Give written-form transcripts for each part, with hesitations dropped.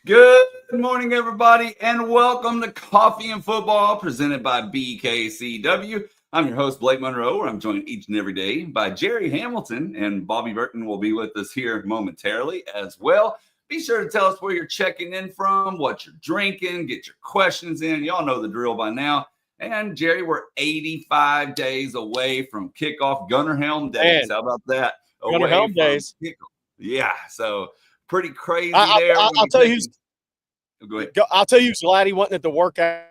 Good morning, everybody, and welcome to Coffee and Football presented by BKCW. I'm your host, Blake Monroe, where I'm joined each and every day by Jerry Hamilton, and Bobby Burton will be with us here momentarily as well. Be sure to tell us where you're checking in from, what you're drinking, get your questions in. Y'all know the drill by now. And Jerry, we're 85 days away from kickoff Gunner Helm days. How about that? Gunner Helm days. Yeah, so pretty crazy there. I'll tell you Go ahead. I'll tell you who's glad he wasn't at the workout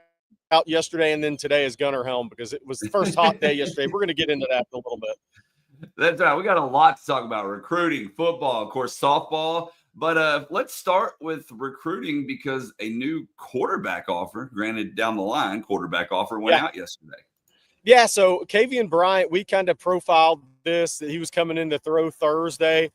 yesterday and then today is Gunner Helm, because it was the first hot day yesterday. We're going to get into that in a little bit. That's right. We got a lot to talk about: recruiting, football, of course, softball. But let's start with recruiting, because a new quarterback offer, granted down the line, quarterback offer went out yesterday. Yeah, so Kavian Bryant, we kind of profiled this, that he was coming in to throw Thursday.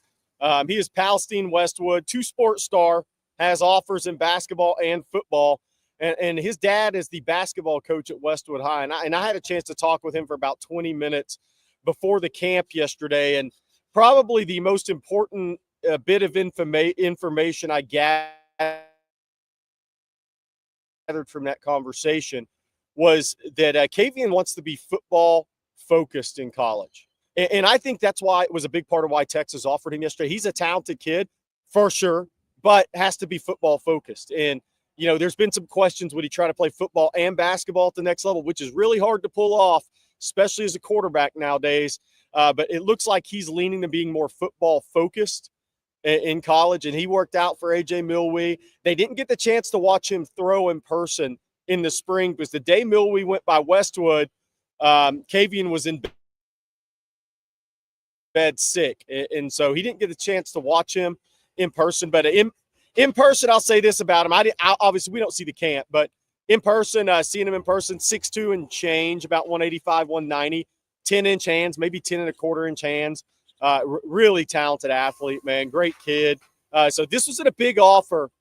He is Palestine Westwood, two-sport star, has offers in basketball and football. And his dad is the basketball coach at Westwood High. And I had a chance to talk with him for about 20 minutes before the camp yesterday. And probably the most important bit of information I gathered from that conversation was that Kavian wants to be football focused in college. And I think that's why it was a big part of why Texas offered him yesterday. He's a talented kid for sure, but has to be football focused. And, you know, there's been some questions, would he try to play football and basketball at the next level, which is really hard to pull off, especially as a quarterback nowadays. But it looks like he's leaning to being more football focused in college. And he worked out for A.J. Milwee. They didn't get the chance to watch him throw in person in the spring, because the day Milwee went by Westwood, Kavian was in bed sick. And so he didn't get a chance to watch him in person. But in person, I'll say this about him. Obviously, we don't see the camp, but in person, seeing him in person, 6'2" and change, about 185, 190, 10-inch hands, maybe 10 and a quarter inch hands. Really talented athlete, man. Great kid. So this was a big offer.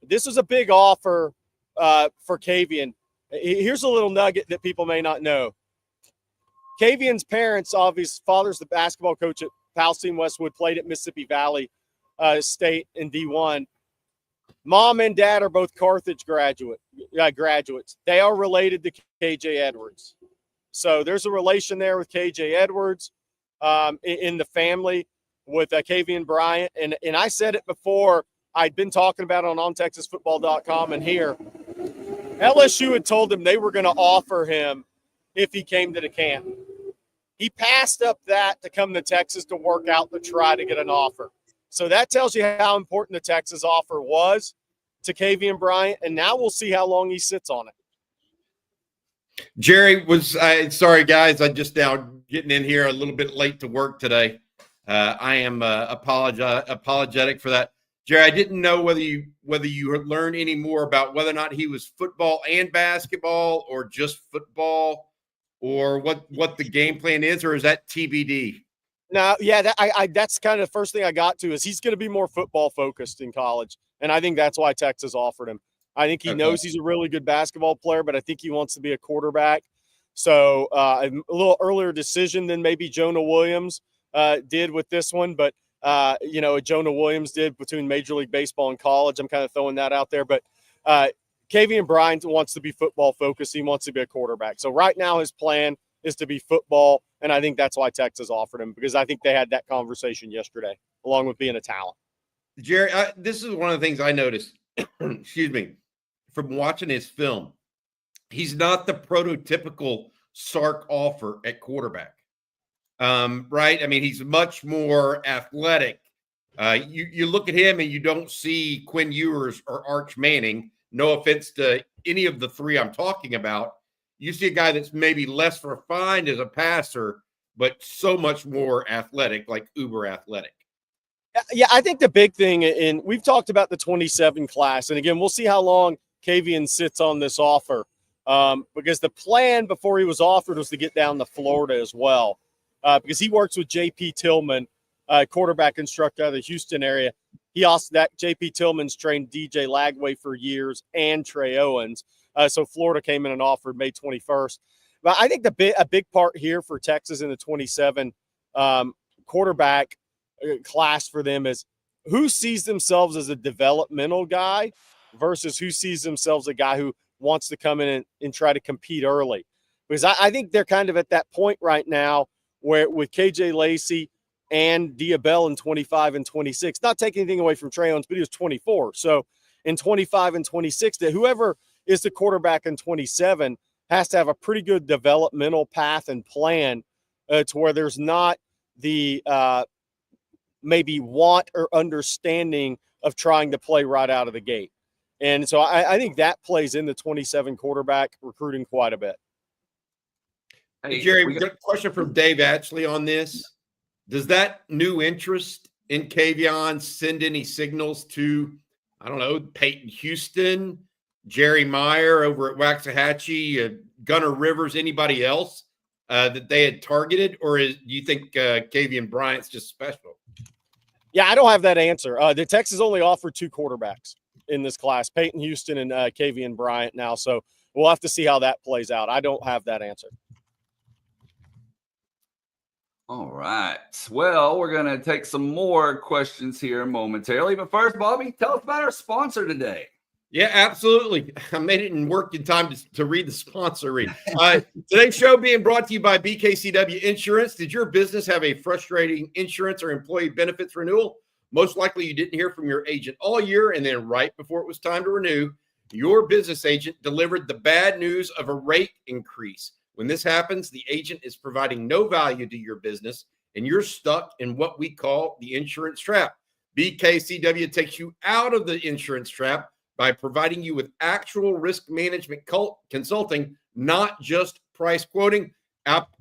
This was a big offer for Kavian. Here's a little nugget that people may not know. Kavian's parents, obviously, father's the basketball coach at Palestine Westwood, played at Mississippi Valley State in D1. Mom and dad are both Carthage graduates. They are related to KJ Edwards. So there's a relation there with KJ Edwards in the family with Kavian Bryant. And I said it before. I'd been talking about it on TexasFootball.com and here. LSU had told him they were going to offer him if he came to the camp. He passed up that to come to Texas to work out to try to get an offer. So that tells you how important the Texas offer was to Kavian Bryant, and now we'll see how long he sits on it. Jerry, sorry, guys. I'm just now getting in here a little bit late to work today. I am apologetic for that. Jerry, I didn't know whether you had learned any more about whether or not he was football and basketball, or just football, or what the game plan is, or is that TBD? No, yeah, that's kind of the first thing I got to, is he's going to be more football focused in college, and I think that's why Texas offered him. I think he knows he's a really good basketball player, but I think he wants to be a quarterback. So a little earlier decision than maybe Jonah Williams did with this one, but Jonah Williams did between Major League Baseball and college. I'm kind of throwing that out there, but Kavian Bryant wants to be football focused. He wants to be a quarterback. So right now his plan is to be football, and I think that's why Texas offered him, because I think they had that conversation yesterday, along with being a talent. Jerry, this is one of the things I noticed, excuse me, from watching his film. He's not the prototypical Sark offer at quarterback. Right? I mean, he's much more athletic. You look at him and you don't see Quinn Ewers or Arch Manning. No offense to any of the three I'm talking about. You see a guy that's maybe less refined as a passer, but so much more athletic, like uber athletic. Yeah, I think the big thing, and we've talked about the 27 class, and again, we'll see how long Kavian sits on this offer, because the plan before he was offered was to get down to Florida as well, because he works with J.P. Tillman, quarterback instructor out of the Houston area. He also, that J.P. Tillman's trained DJ Lagway for years and Trey Owens. So Florida came in and offered May 21st. But I think a big part here for Texas in the 27 quarterback class for them is who sees themselves as a developmental guy versus who sees themselves a guy who wants to come in and try to compete early. Because I think they're kind of at that point right now where with KJ Lacey and Diabell in 25 and 26, not taking anything away from Trae Owens, but he was 24. So in 25 and 26, that whoever is the quarterback in 27 has to have a pretty good developmental path and plan to where there's not the maybe want or understanding of trying to play right out of the gate. And so I think that plays in the 27 quarterback recruiting quite a bit. Hey, Jerry, we got a question from Dave Atchley on this. Does that new interest in Kavion send any signals to, I don't know, Peyton Houston, Jerry Meyer over at Waxahachie, Gunnar Rivers, anybody else that they had targeted? Or do you think Kavion Bryant's just special? Yeah, I don't have that answer. The Texas only offered 2 quarterbacks in this class, Peyton Houston and Kavion Bryant now. So we'll have to see how that plays out. I don't have that answer. All right. Well, we're going to take some more questions here momentarily. But first, Bobby, tell us about our sponsor today. Yeah, absolutely. I made it in work in time to read the sponsor read. Today's show being brought to you by BKCW Insurance. Did your business have a frustrating insurance or employee benefits renewal? Most likely you didn't hear from your agent all year, and then right before it was time to renew, your business agent delivered the bad news of a rate increase. When this happens, the agent is providing no value to your business, and you're stuck in what we call the insurance trap. BKCW takes you out of the insurance trap by providing you with actual risk management consulting, not just price quoting.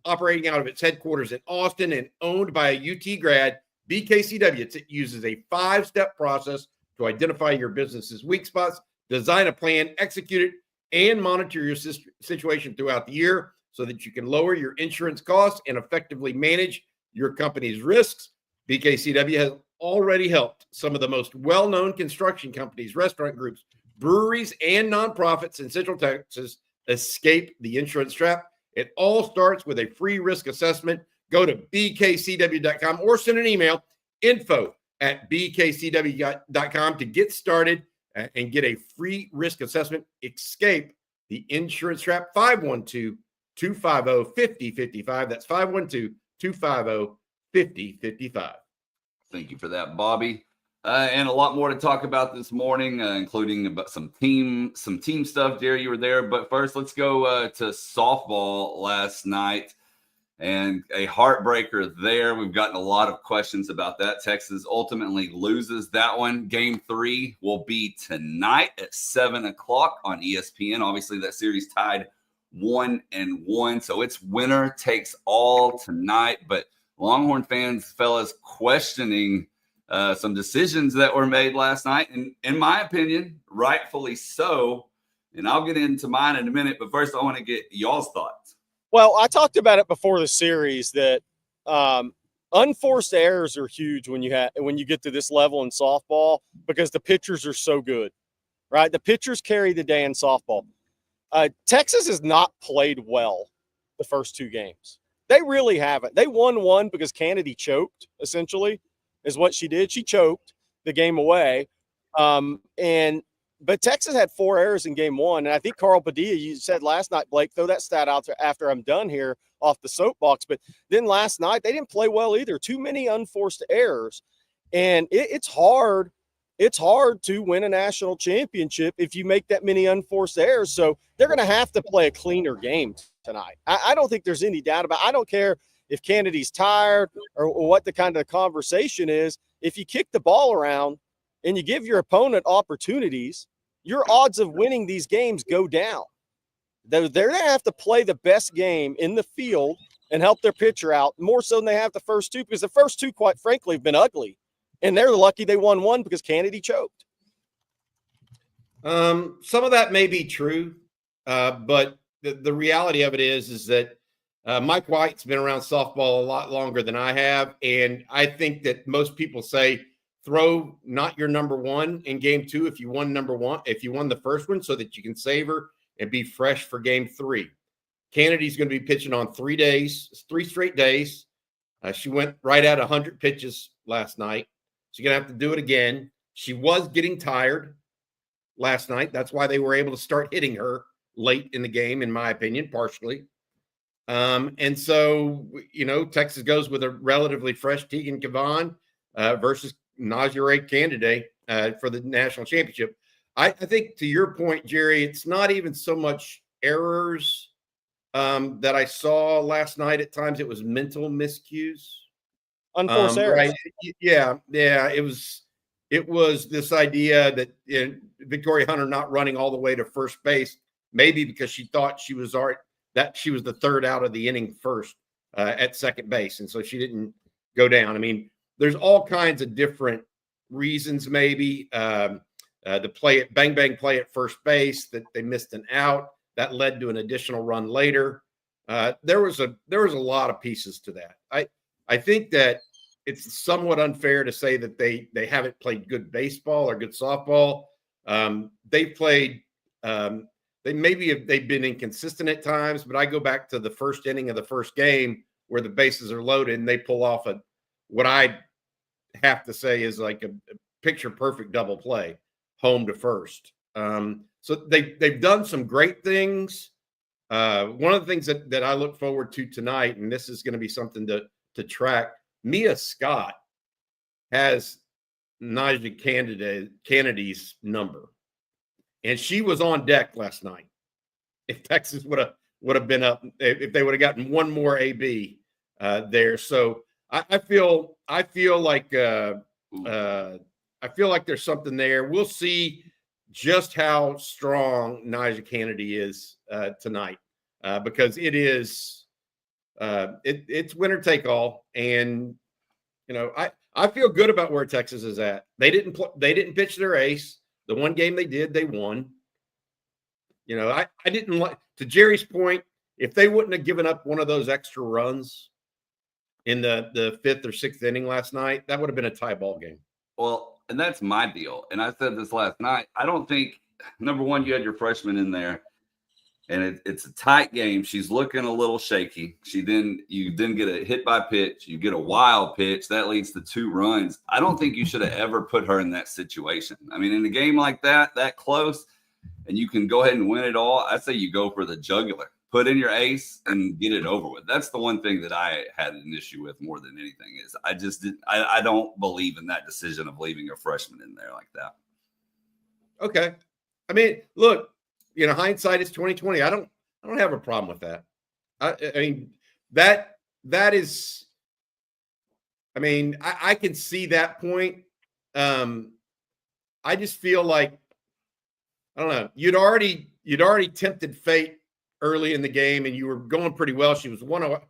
Operating out of its headquarters in Austin and owned by a UT grad, BKCW uses a 5-step process to identify your business's weak spots, design a plan, execute it, and monitor your situation throughout the year so that you can lower your insurance costs and effectively manage your company's risks. BKCW has already helped some of the most well-known construction companies, restaurant groups, breweries, and nonprofits in Central Texas escape the insurance trap. It all starts with a free risk assessment. Go to bkcw.com or send an email, info@bkcw.com to get started and get a free risk assessment. Escape the insurance trap. 512-250-5055. That's 512-250-5055. Thank you for that, Bobby. And a lot more to talk about this morning, including about some team stuff. Jerry, you were there. But first, let's go to softball last night. And a heartbreaker there. We've gotten a lot of questions about that. Texas ultimately loses that one. Game 3 will be tonight at 7 o'clock on ESPN. Obviously, that series tied 1-1. So it's winner takes all tonight. But Longhorn fans, fellas, questioning some decisions that were made last night. And in my opinion, rightfully so. And I'll get into mine in a minute. But first, I want to get y'all's thoughts. Well, I talked about it before the series that unforced errors are huge when you get to this level in softball because the pitchers are so good, right? The pitchers carry the day in softball. Texas has not played well the first 2 games. They really haven't. They won one because Kennedy choked, essentially, is what she did. She choked the game away. But Texas had 4 errors in game 1. And I think Carl Padilla, you said last night, Blake, throw that stat out there after I'm done here off the soapbox. But then last night, they didn't play well either. Too many unforced errors. And it's hard. It's hard to win a national championship if you make that many unforced errors. So they're going to have to play a cleaner game tonight. I don't think there's any doubt about it. I don't care if Kennedy's tired or what the kind of conversation is. If you kick the ball around and you give your opponent opportunities, your odds of winning these games go down. They're going to have to play the best game in the field and help their pitcher out more so than they have the first 2, because the first 2, quite frankly, have been ugly. And they're lucky they won one because Kennedy choked. Some of that may be true, but the reality of it is that Mike White's been around softball a lot longer than I have, and I think that most people say throw not your number 1 in game 2 if you won the first one, so that you can savor and be fresh for game 3. Kennedy's going to be pitching on 3 straight days. She went right at 100 pitches last night. She's going to have to do it again. She was getting tired. last night. That's why they were able to start hitting her late in the game, in my opinion, partially. And so, Texas goes with a relatively fresh Tegan Cavan versus Najee Ray candidate for the national championship. I think, to your point, Jerry, it's not even so much errors that I saw last night. At times it was mental miscues. Unforced errors. Right. Yeah. It was this idea that Victoria Hunter not running all the way to first base, maybe because she thought she was the third out of the inning first at second base. And so she didn't go down. I mean, there's all kinds of different reasons, maybe the bang play at first base that they missed an out that led to an additional run later. There was a lot of pieces to that. I think that it's somewhat unfair to say that they haven't played good baseball or good softball. They've played. They've been inconsistent at times, but I go back to the first inning of the first game where the bases are loaded and they pull off what I have to say is like a picture perfect double play, home to first. So they've done some great things. One of the things that I look forward to tonight, and this is going to be something to track. Mia Scott has Najee Kennedy's number, and she was on deck last night. If Texas would have been up, if they would have gotten one more AB there, so I feel like there's something there. We'll see just how strong Najee Kennedy is tonight because it is. It's winner take all, and I feel good about where Texas is at. They didn't pitch their ace. The one game they did, they won. I didn't like, to Jerry's point, if they wouldn't have given up one of those extra runs in the fifth or sixth inning last night, that would have been a tie ball game. Well, and that's my deal. And I said this last night. I don't think, number one, you had your freshman in there. And it's a tight game. She's looking a little shaky. You then get a hit by pitch. You get a wild pitch. That leads to 2 runs. I don't think you should have ever put her in that situation. I mean, in a game like that close, and you can go ahead and win it all, I say you go for the jugular. Put in your ace and get it over with. That's the one thing that I had an issue with more than anything is I don't believe in that decision of leaving a freshman in there like that. Okay. I mean, look, hindsight is 2020. I don't have a problem with that. I mean, that is, I mean, I can see that point. I just feel like, I don't know, you'd already tempted fate early in the game and you were going pretty well. She was one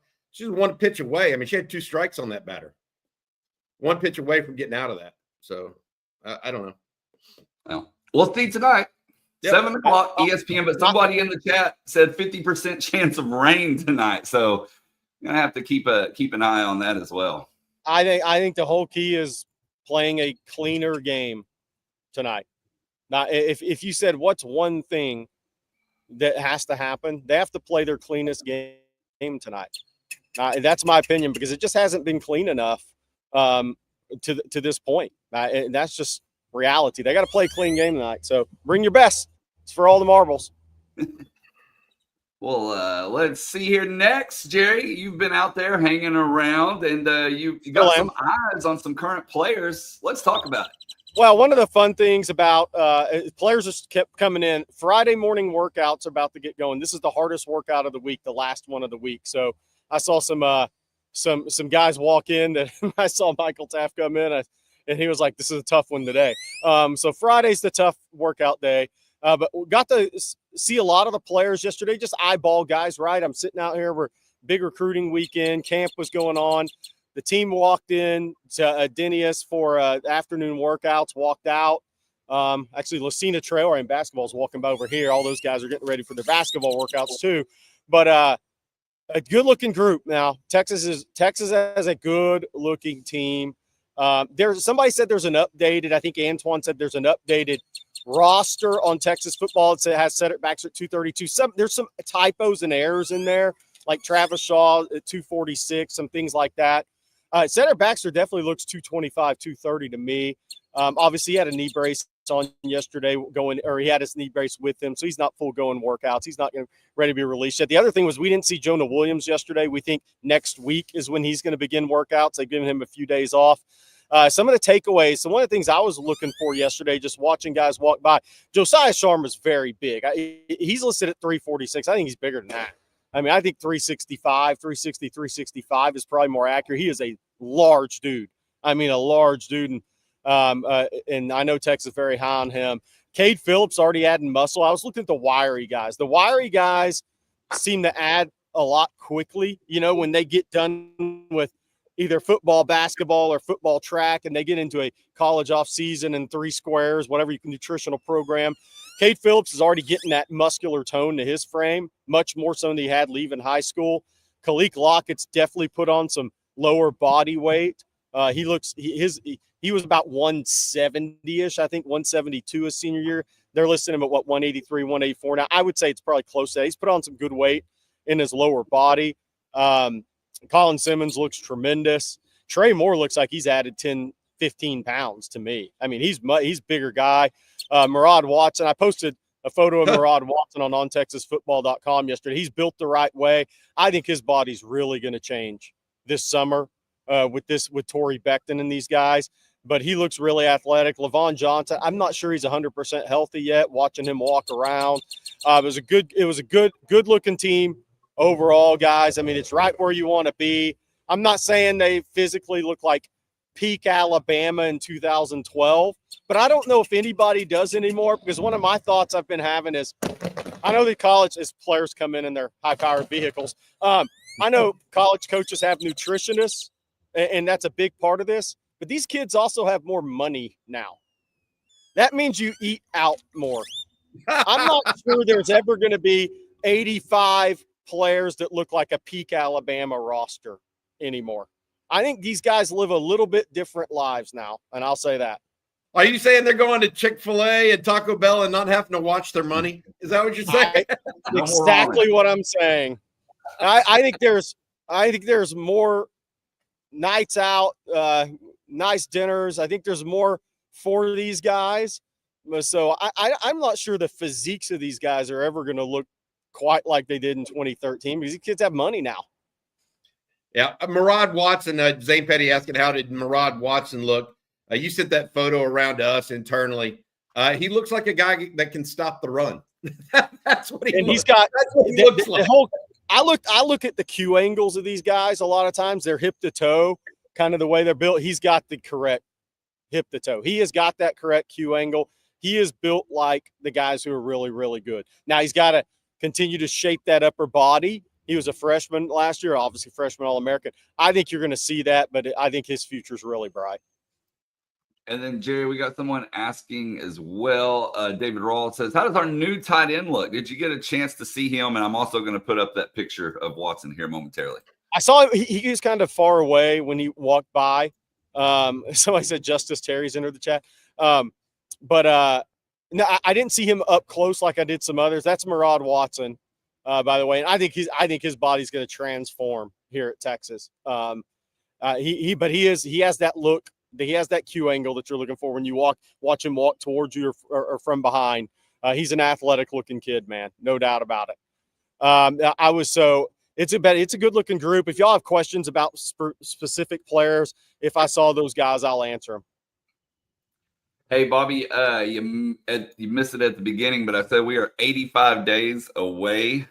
pitch away. I mean, she had 2 strikes on that batter. 1 pitch away from getting out of that. So I don't know. Well, we'll see tonight. Yep. 7 o'clock ESPN, but somebody in the chat said 50% chance of rain tonight. So you're gonna have to keep an eye on that as well. I think the whole key is playing a cleaner game tonight. Now, if you said what's one thing that has to happen, they have to play their cleanest game tonight. That's my opinion because it just hasn't been clean enough to this point. And that's just reality. They got to play a clean game tonight. So bring your best. It's for all the marbles. Well, let's see here next, Jerry. You've been out there hanging around, and you got some eyes on some current players. Let's talk about it. Well, one of the fun things about players just kept coming in. Friday morning workouts are about to get going. This is the hardest workout of the week, the last one of the week. So I saw some guys walk in that I saw Michael Taft come in, and he was like, "This is a tough one today." So Friday's the tough workout day. But we got to see a lot of the players yesterday, just eyeball guys, right? I'm sitting out here. We're big recruiting weekend. Camp was going on. The team walked in to Denius for afternoon workouts, walked out. Actually, Lucina Traore in basketball is walking by over here. All those guys are getting ready for their basketball workouts too. But a good-looking group now. Texas has a good-looking team. Somebody said there's an updated, I think Antoine said there's an updated roster on Texas football. It has center backs at 232. There's some typos and errors in there, like Travis Shaw at 246, some things like that. Center backs definitely looks 225, 230 to me. Obviously, he had a knee brace on yesterday he had his knee brace with him. So he's not full going workouts. He's not ready to be released yet. The other thing was we didn't see Jonah Williams yesterday. We think next week is when he's going to begin workouts. They've given him a few days off. Some of the takeaways. So one of the things I was looking for yesterday, just watching guys walk by, Josiah Sharma's very big. He's listed at 346. I think he's bigger than that. I mean, I think 365, 360, 365 is probably more accurate. He is a large dude. I mean, a large dude. And I know Texas is very high on him. Cade Phillips already adding muscle. I was looking at the wiry guys. The wiry guys seem to add a lot quickly, when they get done with either football, basketball, or football track, and they get into a college off season and 3 squares, whatever nutritional program. Cade Phillips is already getting that muscular tone to his frame, much more so than he had leaving high school. Khalik Lockett's definitely put on some lower body weight. He was about 170-ish, I think 172 his senior year. They're listing him at 183, 184. Now, I would say it's probably close to that. He's put on some good weight in his lower body. Colin Simmons looks tremendous. Trey Moore looks like he's added 10, 15 pounds to me. I mean, he's a bigger guy. Murad Watson, I posted a photo of Murad Watson on ontexasfootball.com yesterday. He's built the right way. I think his body's really going to change this summer with Torrey Becton and these guys. But he looks really athletic. Levon Johnson, I'm not sure he's 100% healthy yet. Watching him walk around, it was a good looking team overall, guys. I mean, it's right where you want to be. I'm not saying they physically look like peak Alabama in 2012, but I don't know if anybody does anymore, because one of my thoughts I've been having is, I know that college as players come in their high-powered vehicles. I know college coaches have nutritionists, and that's a big part of this, but these kids also have more money now. That means you eat out more. I'm not sure there's ever going to be 85 players that look like a peak Alabama roster anymore. I think these guys live a little bit different lives now, and I'll say that. Are you saying they're going to Chick-fil-A and Taco Bell and not having to watch their money? Is that what you're saying? Exactly what I'm saying. I think there's more nights out, nice dinners. I think there's more for these guys. So I'm not sure the physiques of these guys are ever going to look quite like they did in 2013, because these kids have money now. Yeah, Murad Watson, Zane Petty asking, how did Murad Watson look? You sent that photo around to us internally. He looks like a guy that can stop the run. That's what he. And looks. That's what he looks like. I look at the Q angles of these guys. A lot of times they're hip to toe, kind of the way they're built. He's got the correct hip to toe. He has got that correct Q angle. He is built like the guys who are really, really good. Now he's got to continue to shape that upper body. He was a freshman last year, obviously freshman All-American. I think you're going to see that, but I think his future is really bright. And then, Jerry, we got someone asking as well. David Rawls says, how does our new tight end look? Did you get a chance to see him? And I'm also going to put up that picture of Watson here momentarily. I saw he was kind of far away when he walked by. Somebody said Justice Terry's entered the chat. No, I didn't see him up close like I did some others. That's Murad Watson. By the way, and I think his body's going to transform here at Texas. He has that look. He has that Q angle that you're looking for when you watch him walk towards you or from behind. He's an athletic looking kid, man, no doubt about it. It's a good looking group. If y'all have questions about specific players, if I saw those guys, I'll answer them. Hey, Bobby, you missed it at the beginning, but I said we are 85 days away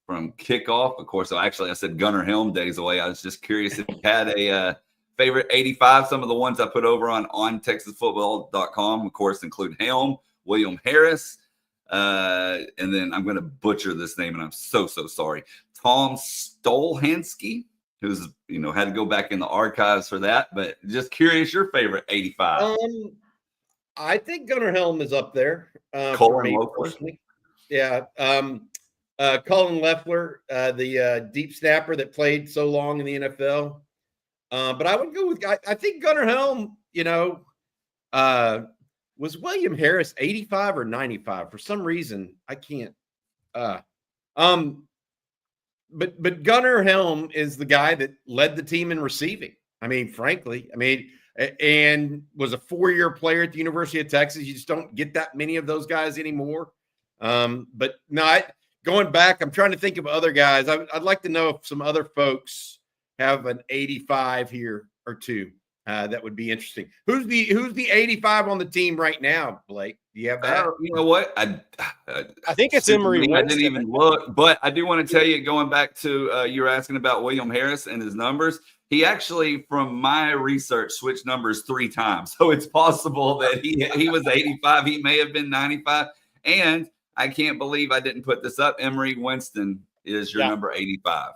from kickoff. Of course, I said Gunnar Helm days away. I was just curious if you had a favorite 85. Some of the ones I put over on TexasFootball.com, of course, include Helm, William Harris, and then I'm going to butcher this name, and I'm so sorry. Tom Stolhansky, who's had to go back in the archives for that, but just curious your favorite 85. I think Gunnar Helm is up there for me personally. Yeah. Colin Leffler, the deep snapper that played so long in the NFL. But I would go with, I think Gunnar Helm, was William Harris 85 or 95? For some reason, I can't. But Gunnar Helm is the guy that led the team in receiving. I mean, frankly, and was a 4-year player at the University of Texas. You just don't get that many of those guys anymore. But no, going back, I'm trying to think of other guys. I'd like to know if some other folks have an 85 here or two. That would be interesting. Who's the 85 on the team right now, Blake? Do you have that? You know what? I think it's Emory I didn't Winston. even look, but I do want to tell you, going back to you were asking about William Harris and his numbers. He actually, from my research, switched numbers 3 times. So it's possible that he was 85. He may have been 95. And I can't believe I didn't put this up. Emory Winston is your number 85.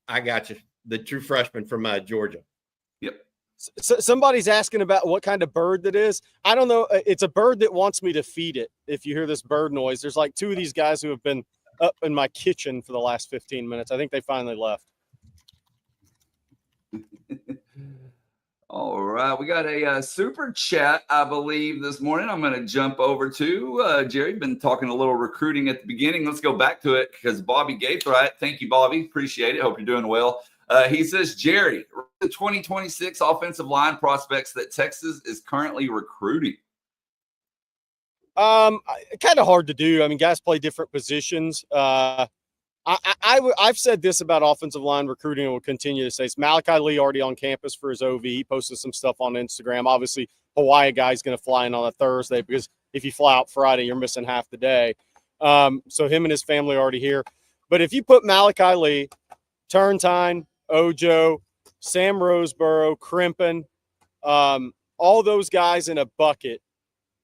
I got you. The true freshman from Georgia. Yep. So somebody's asking about what kind of bird that is. I don't know. It's a bird that wants me to feed it. If you hear this bird noise, there's like 2 of these guys who have been up in my kitchen for the last 15 minutes. I think they finally left. All right. We got a super chat, I believe, this morning. I'm going to jump over to Jerry. Been talking a little recruiting at the beginning. Let's go back to it because Bobby Gaithright. Thank you, Bobby. Appreciate it. Hope you're doing well. He says, Jerry, the 2026 offensive line prospects that Texas is currently recruiting. Kind of hard to do. I mean, guys play different positions. I've said this about offensive line recruiting and will continue to say it's Malachi Lee already on campus for his OV. He posted some stuff on Instagram. Obviously, Hawaii guy's going to fly in on a Thursday because if you fly out Friday, you're missing half the day. So him and his family are already here. But if you put Malachi Lee, Turntine, Ojo, Sam Roseboro, Crimpin, all those guys in a bucket,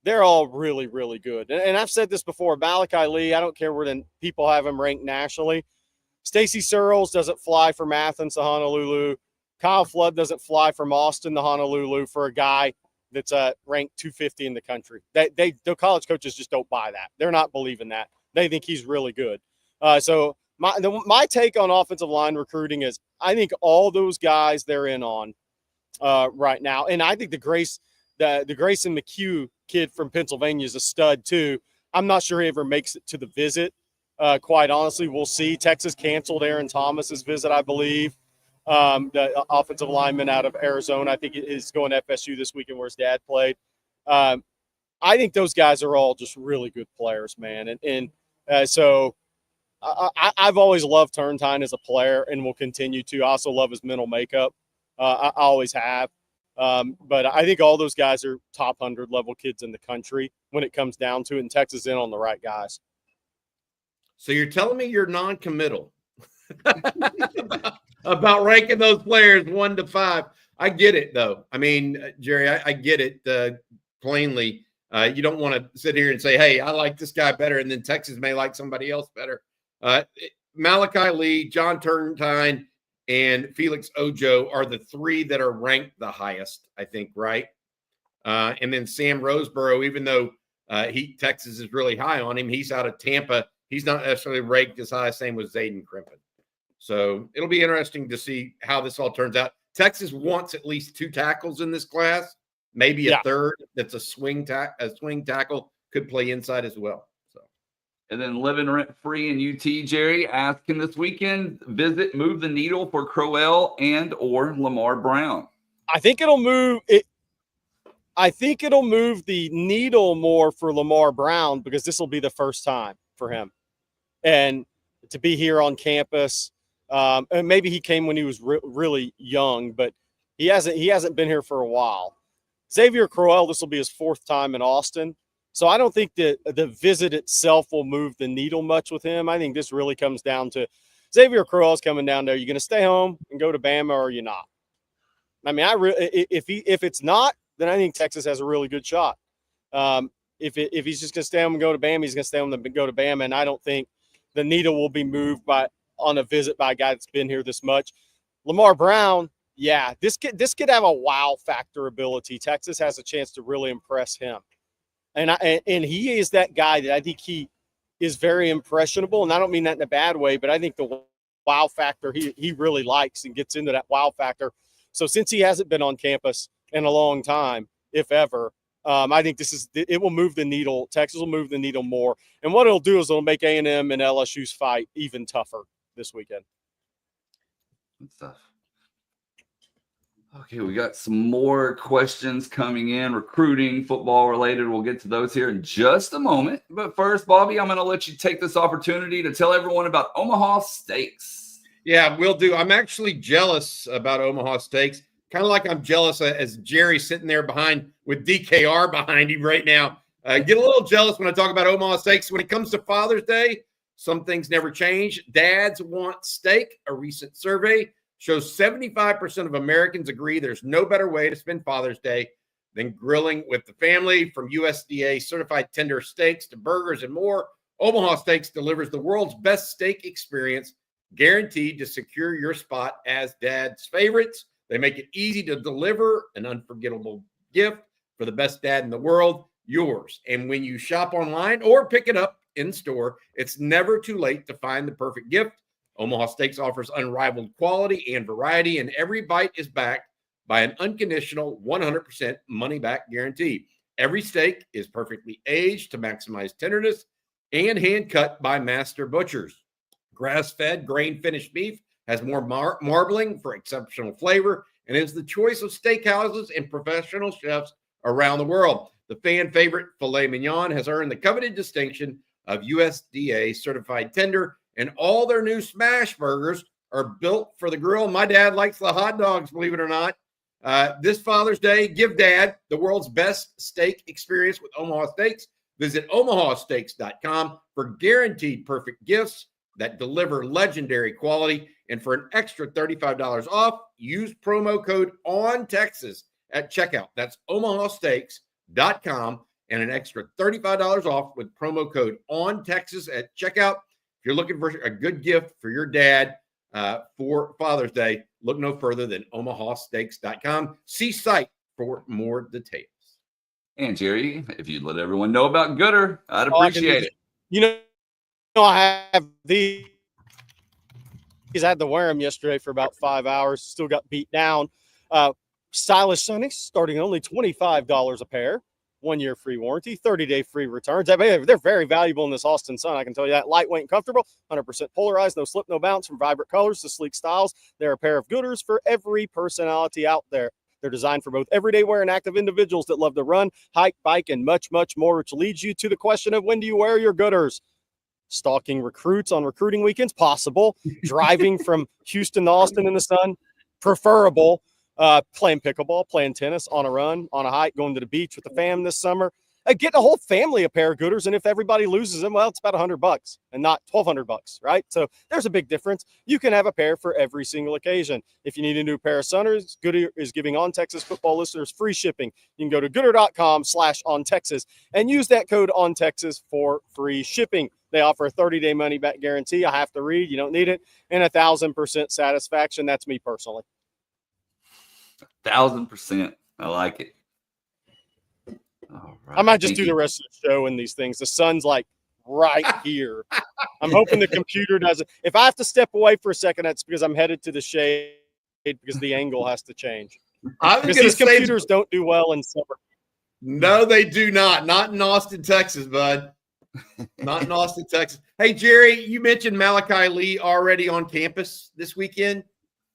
they're all really, really good. And I've said this before, Malachi Lee, I don't care where the people have him ranked nationally. Stacey Searles doesn't fly from Athens to Honolulu. Kyle Flood doesn't fly from Austin to Honolulu for a guy that's ranked 250 in the country. The college coaches just don't buy that. They're not believing that. They think he's really good. So my take on offensive line recruiting is I think all those guys they're in on right now. And I think the Grayson McHugh kid from Pennsylvania is a stud too. I'm not sure he ever makes it to the visit. Quite honestly, we'll see. Texas canceled Aaron Thomas's visit, I believe. The offensive lineman out of Arizona, I think is going to FSU this weekend where his dad played. I think those guys are all just really good players, man. So I've always loved Turntine as a player and will continue to. I also love his mental makeup. I always have. But I think all those guys are top 100 level kids in the country when it comes down to it, and Texas in on the right guys. So you're telling me you're non-committal about ranking those players 1 to 5. I get it, though. I mean, Jerry, I get it plainly. You don't want to sit here and say, hey, I like this guy better, and then Texas may like somebody else better. Malachi Lee, John Turntine, and Felix Ojo are the 3 that are ranked the highest, I think, right? And then Sam Roseboro, even though Texas is really high on him, he's out of Tampa. He's not necessarily ranked as high. Same with Zayden Crimpin. So it'll be interesting to see how this all turns out. Texas wants at least 2 tackles in this class, maybe a third that's a swing tackle could play inside as well. And then living rent-free in UT, Jerry, asking this weekend, move the needle for Crowell and or Lamar Brown. I think it'll move it. I think it'll move the needle more for Lamar Brown because this will be the first time for him. And to be here on campus, and maybe he came when he was really young, but he hasn't been here for a while. Xavier Crowell, this will be his 4th time in Austin. So I don't think that the visit itself will move the needle much with him. I think this really comes down to Xavier Crowell's coming down there. You're going to stay home and go to Bama, or you're not. I mean, if it's not, then I think Texas has a really good shot. If he's just going to stay home and go to Bama, he's going to stay home and go to Bama. And I don't think the needle will be moved on a visit by a guy that's been here this much. Lamar Brown, yeah, this could have a wow factor ability. Texas has a chance to really impress him. And he is that guy that I think he is very impressionable. And I don't mean that in a bad way, but I think the wow factor he really likes and gets into that wow factor. So since he hasn't been on campus in a long time, if ever, I think it will move the needle. Texas will move the needle more. And what it'll do is it'll make A&M and LSU's fight even tougher this weekend. Good stuff. Okay, we got some more questions coming in, recruiting, football related. We'll get to those here in just a moment. But first, Bobby, I'm going to let you take this opportunity to tell everyone about Omaha Steaks. Yeah, will do. I'm actually jealous about Omaha Steaks. Kind of like I'm jealous as Jerry sitting there behind with DKR behind him right now. Get a little jealous when I talk about Omaha Steaks. When it comes to Father's Day, some things never change. Dads want steak. A recent survey shows 75% of Americans agree there's no better way to spend Father's Day than grilling with the family. From USDA certified tender steaks to burgers and more, Omaha Steaks delivers the world's best steak experience, guaranteed to secure your spot as dad's favorites. They make it easy to deliver an unforgettable gift for the best dad in the world, yours. And when you shop online or pick it up in store, it's never too late to find the perfect gift. Omaha Steaks offers unrivaled quality and variety, and every bite is backed by an unconditional 100% money-back guarantee. Every steak is perfectly aged to maximize tenderness and hand-cut by master butchers. Grass-fed, grain-finished beef has more marbling for exceptional flavor and is the choice of steakhouses and professional chefs around the world. The fan favorite filet mignon has earned the coveted distinction of USDA certified tender, and all their new smash burgers are built for the grill. My dad likes the hot dogs, believe it or not. This Father's Day, give dad the world's best steak experience with Omaha Steaks. Visit omahasteaks.com for guaranteed perfect gifts that deliver legendary quality. And for an extra $35 off, use promo code ONTexas at checkout. That's omahasteaks.com and an extra $35 off with promo code ONTexas at checkout. If you're looking for a good gift for your dad for Father's Day, look no further than omahasteaks.com. See site for more details. And Jerry, if you'd let everyone know about Gooder, I'd appreciate it. You know, I have these. I had to wear them yesterday for about 5 hours. Still got beat down. Stylish Sunnies starting only $25 a pair. 1 year free warranty, 30-day free returns. They're very valuable in this Austin sun. I can tell you that. Lightweight and comfortable, 100% polarized, no slip, no bounce. From vibrant colors to sleek styles, they're a pair of Gooders for every personality out there. They're designed for both everyday wear and active individuals that love to run, hike, bike, and much, much more, which leads you to the question of, when do you wear your Gooders? Stalking recruits on recruiting weekends? Possible. Driving from Houston to Austin in the sun? Preferable. Playing pickleball, playing tennis, on a run, on a hike, going to the beach with the fam this summer. Get a whole family a pair of Gooders, and if everybody loses them, well, it's about $100 and not $1,200, right? So there's a big difference. You can have a pair for every single occasion. If you need a new pair of Sunners, Gooder is giving On Texas football listeners free shipping. You can go to gooder.com/OnTexas and use that code OnTexas for free shipping. They offer a 30-day money-back guarantee. I have to read. You don't need it. And 1,000% satisfaction. That's me personally. 1,000%. I like it. All right. I might just do the rest of the show in these things. The sun's like right here. I'm hoping the computer doesn't. If I have to step away for a second, that's because I'm headed to the shade because the angle has to change. Because these computers don't do well in summer. No, they do not. Not in Austin, Texas, bud. Not in Austin, Texas. Hey, Jerry, you mentioned Malachi Lee already on campus this weekend.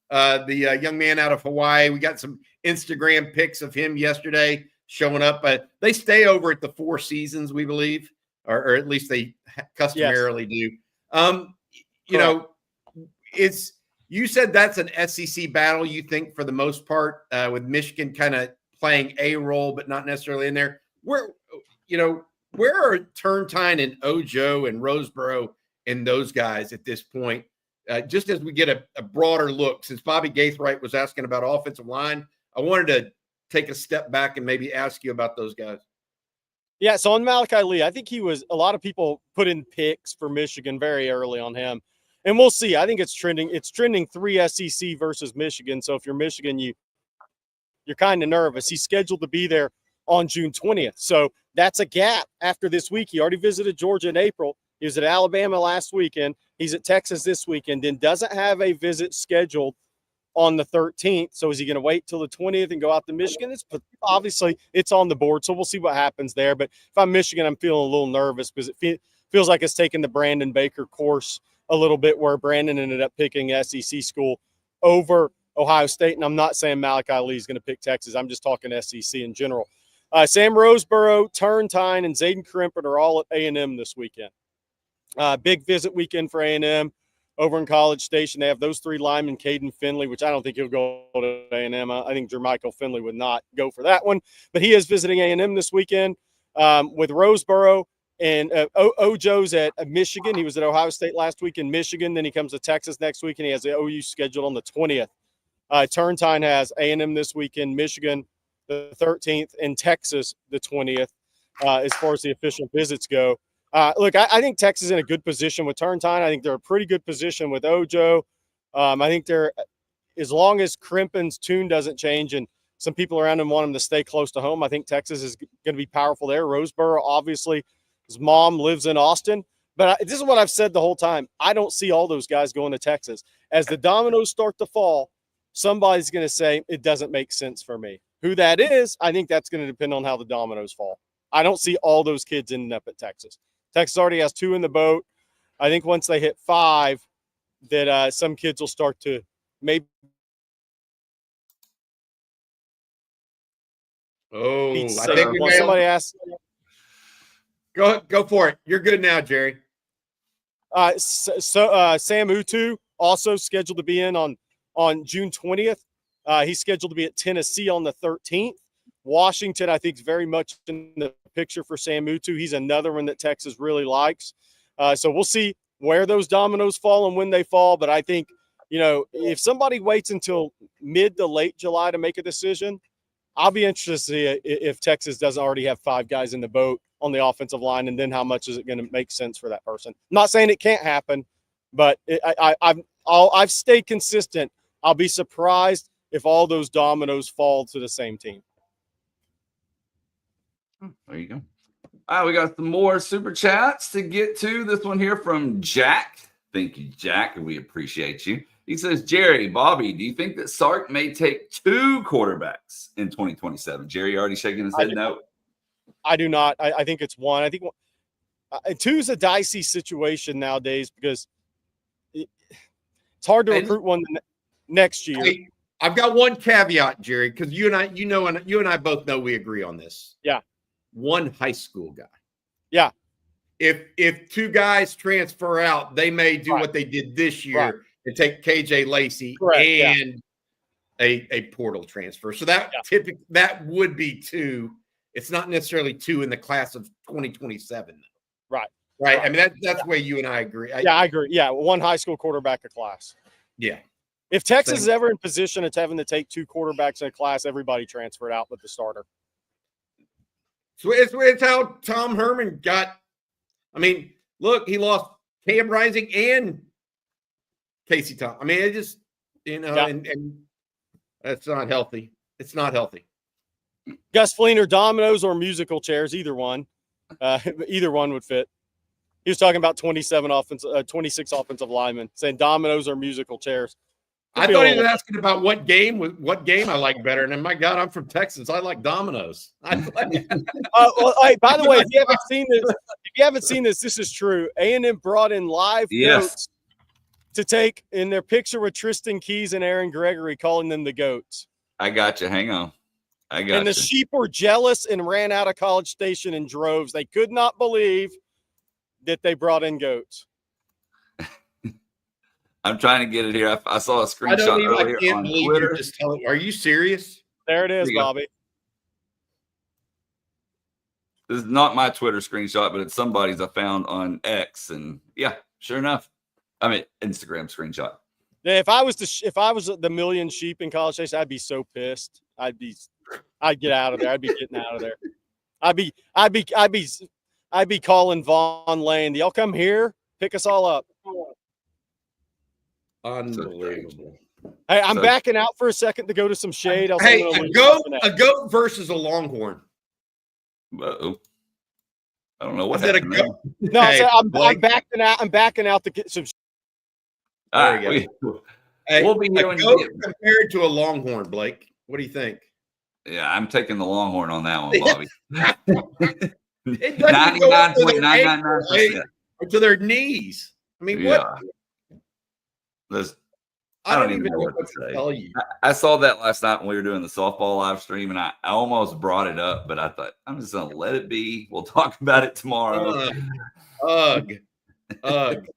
The young man out of Hawaii. We got some Instagram pics of him yesterday showing up. But they stay over at the Four Seasons, we believe, or at least they customarily do. You know, you said that's an SEC battle, you think, for the most part, with Michigan kind of playing a role, but not necessarily in there. Where are Turntine and Ojo and Roseboro and those guys at this point? Just as we get a broader look, since Bobby Gaithright was asking about offensive line, I wanted to take a step back and maybe ask you about those guys. Yeah, so on Malachi Lee, I think a lot of people put in picks for Michigan very early on him. And we'll see. I think it's trending 3 SEC versus Michigan. So if you're Michigan, you're kind of nervous. He's scheduled to be there on June 20th. So that's a gap after this week. He already visited Georgia in April. He was at Alabama last weekend. He's at Texas this weekend, and doesn't have a visit scheduled on the 13th. So is he going to wait till the 20th and go out to Michigan? Obviously, it's on the board, so we'll see what happens there. But if I'm Michigan, I'm feeling a little nervous because it feels like it's taking the Brandon Baker course a little bit, where Brandon ended up picking SEC school over Ohio State, and I'm not saying Malachi Lee is going to pick Texas. I'm just talking SEC in general. Sam Roseboro, Turntine, and Zayden Crimpin are all at A&M this weekend. Big visit weekend for A&M over in College Station. They have those three linemen, Caden Finley, which I don't think he'll go to A&M. I think Jermichael Finley would not go for that one. But he is visiting A&M this weekend with Roseboro. And Ojo's at Michigan. He was at Ohio State last week in Michigan. Then he comes to Texas next week, and he has the OU scheduled on the 20th. Turntine has A&M this weekend, Michigan the 13th, and Texas the 20th as far as the official visits go. Look, I think Texas is in a good position with Turntine. I think they're a pretty good position with Ojo. I think they're, as long as Crimpin's tune doesn't change and some people around him want him to stay close to home, I think Texas is going to be powerful there. Roseboro, obviously, his mom lives in Austin. But this is what I've said the whole time. I don't see all those guys going to Texas. As the dominoes start to fall, somebody's going to say, it doesn't make sense for me. Who that is, I think that's going to depend on how the dominoes fall. I don't see all those kids ending up at Texas. Texas already has 2 in the boat. I think once they hit 5, that some kids will start to maybe. Oh, I say, think we well, may somebody asked. Go for it. You're good now, Jerry. Sam Utu also scheduled to be in on June 20th. He's scheduled to be at Tennessee on the 13th. Washington, I think, is very much in the picture for Sam Utu. He's another one that Texas really likes. So we'll see where those dominoes fall and when they fall. But I think, if somebody waits until mid to late July to make a decision, I'll be interested to see if Texas doesn't already have 5 guys in the boat on the offensive line, and then how much is it going to make sense for that person. I'm not saying it can't happen, but I've stayed consistent. I'll be surprised if all those dominoes fall to the same team. There you go. All right, we got some more super chats to get to. This one here from Jack. Thank you, Jack. We appreciate you. He says, Jerry, Bobby, do you think that Sark may take 2 quarterbacks in 2027? Jerry already shaking his head no. I do not. I think it's 1. I think 2 is a dicey situation nowadays because it's hard to recruit one next year. I've got one caveat, Jerry, because you and I both know we agree on this. Yeah. 1 high school guy. Yeah. If 2 guys transfer out, they may do what they did this year and take KJ Lacey and a portal transfer. So that that would be 2. It's not necessarily 2 in the class of 2027. Right. I mean, that's the way you and I agree. I agree. Yeah, 1 high school quarterback a class. Yeah. If Texas is ever in position of having to take 2 quarterbacks in a class, everybody transferred out with the starter. So it's how Tom Herman got. I mean, look, he lost Cam Rising and Casey Tom. I mean, it just, and that's not healthy. It's not healthy. Gus Fleener, dominoes or musical chairs, either one. Either one would fit. He was talking about 26 offensive linemen, saying dominoes or musical chairs. I thought he was asking about what game I like better. And then, my God, I'm from Texas. I like dominoes. By the way, if you haven't seen this, this is true. A&M brought in live goats to take in their picture with Tristan Keys and Aaron Gregory, calling them the goats. I got you. Hang on. And the sheep were jealous and ran out of College Station in droves. They could not believe that they brought in goats. I'm trying to get it here. I saw a screenshot earlier on Twitter. Are you serious? There it is, Bobby. This is not my Twitter screenshot, but it's somebody's I found on X, and yeah, sure enough. I mean, Instagram screenshot. Yeah, if I was the million sheep in College Station, I'd be so pissed. I'd get out of there. I'd be getting out of there. I'd be calling Vaughn Lane. Y'all come here, pick us all up. Unbelievable. Hey, I'm backing out for a second to go to some shade. A goat versus a Longhorn. Uh-oh. I don't know what happened. A goat? No, I'm backing out. I'm backing out to get some. All right, we'll be here a goat compared to a Longhorn, Blake. What do you think? Yeah, I'm taking the Longhorn on that one, Bobby. 99.999% to their knees. I mean, what? I don't even know know what what to to say. tell you. I saw that last night when we were doing the softball live stream, and I almost brought it up, but I thought I'm just going to let it be. We'll talk about it tomorrow. Ugh. Ugh.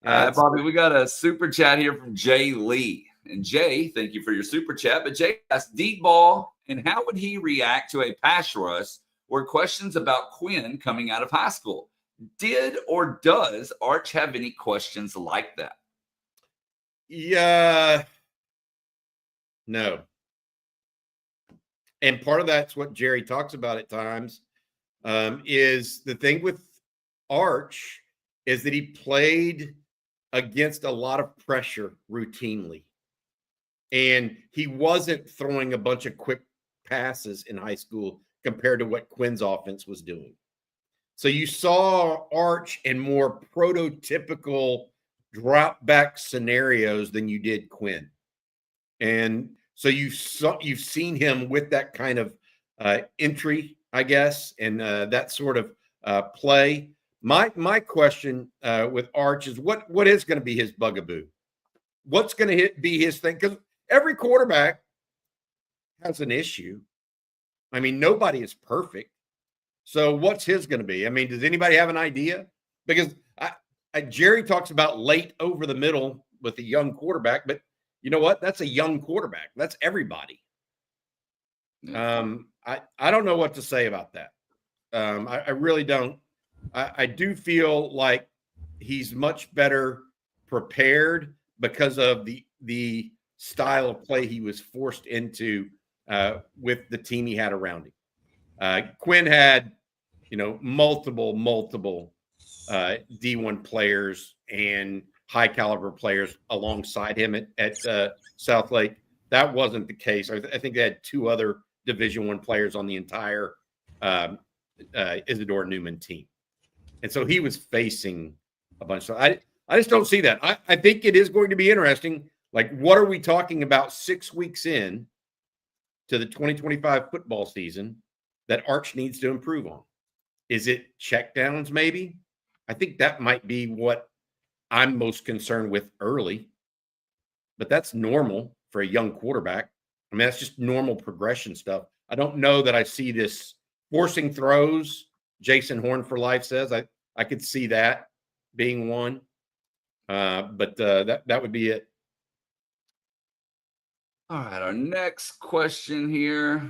Bobby, we got a super chat here from Jay Lee. And Jay, thank you for your super chat. But Jay asked, deep ball, and how would he react to a pass rush or questions about Quinn coming out of high school? Did or does Arch have any questions like that? Yeah. No. And part of that's what Jerry talks about at times, is the thing with Arch is that he played against a lot of pressure routinely. And he wasn't throwing a bunch of quick passes in high school compared to what Quinn's offense was doing. So you saw Arch in more prototypical drop back scenarios than you did Quinn. And so you've seen him with that kind of entry, I guess, and that sort of play. My question with Arch is what is going to be his bugaboo? What's going to be his thing? Because every quarterback has an issue. I mean, nobody is perfect. So what's his going to be? I mean, does anybody have an idea? Because Jerry talks about late over the middle with a young quarterback, but you know what? That's a young quarterback. That's everybody. I don't know what to say about that. I really don't. I do feel like he's much better prepared because of the style of play he was forced into with the team he had around him. Quinn had, multiple D1 players and high caliber players alongside him at South Lake. That wasn't the case. I think they had two other Division I players on the entire Isidore Newman team. And so he was facing a bunch. So I just don't see that. I think it is going to be interesting. Like, what are we talking about 6 weeks in to the 2025 football season that Arch needs to improve on? Is it checkdowns maybe? I think that might be what I'm most concerned with early. But that's normal for a young quarterback. I mean, that's just normal progression stuff. I don't know that I see this forcing throws. Jason Horn for Life says I could see that being one. But that would be it. All right, our next question here.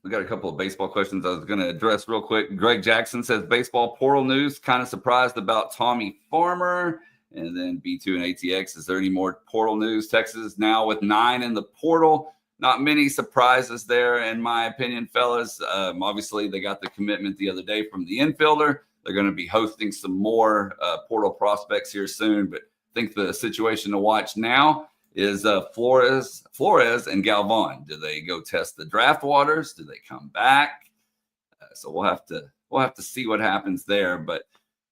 We got a couple of baseball questions I was going to address real quick. Greg Jackson says, baseball portal news, kind of surprised about Tommy Farmer. And then B2 and ATX, is there any more portal news? Texas now with 9 in the portal. Not many surprises there, in my opinion, fellas. Obviously, they got the commitment the other day from the infielder. They're going to be hosting some more portal prospects here soon. But I think the situation to watch now is Flores and Galvan. Do they go test the draft waters? Do they come back? So we'll have to see what happens there. But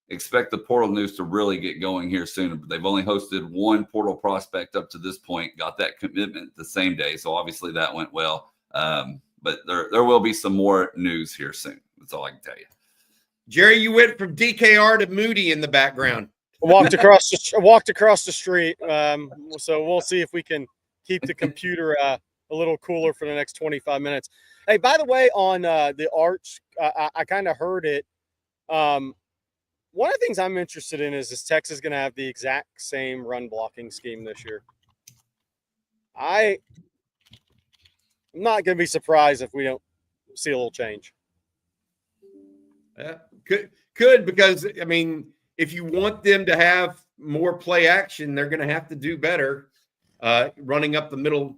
expect the portal news to really get going here soon. They've only hosted one portal prospect up to this point, got that commitment the same day. So obviously that went well. But there will be some more news here soon. That's all I can tell you. Jerry, you went from DKR to Moody in the background. Walked across the street. So we'll see if we can keep the computer a little cooler for the next 25 minutes. Hey, by the way, on the Arch, I kind of heard it. One of the things I'm interested in is Texas going to have the exact same run blocking scheme this year? I'm not going to be surprised if we don't see a little change. Yeah, could because, I mean, if you want them to have more play action, they're going to have to do better running up the middle.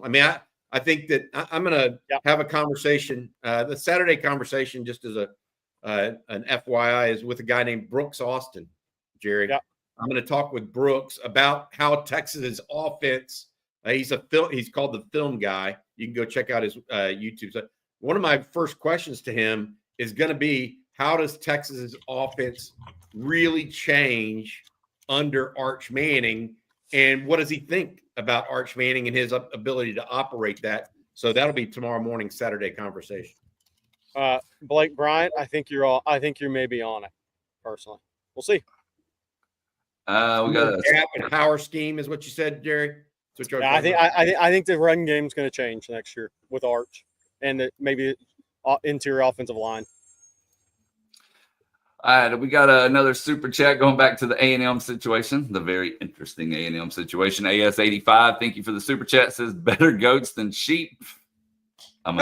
I mean, I think that I'm going to have a conversation, the Saturday conversation, just as an FYI, is with a guy named Brooks Austin, Jerry. Yep. I'm going to talk with Brooks about how Texas's offense. He's called the Film Guy. You can go check out his YouTube. So one of my first questions to him is going to be, how does Texas's offense really change under Arch Manning, and what does he think about Arch Manning and his ability to operate that? So that'll be tomorrow morning, Saturday conversation. Blake Bryant, I think you're maybe on it. Personally, we'll see. We got a gap and power scheme is what you said, Jerry. That's what Yeah, I think the run game's going to change next year with Arch and maybe interior offensive line. All right, we got another super chat going back to the A&M situation, the very interesting A&M situation. AS85, thank you for the super chat. Says better goats than sheep. I'm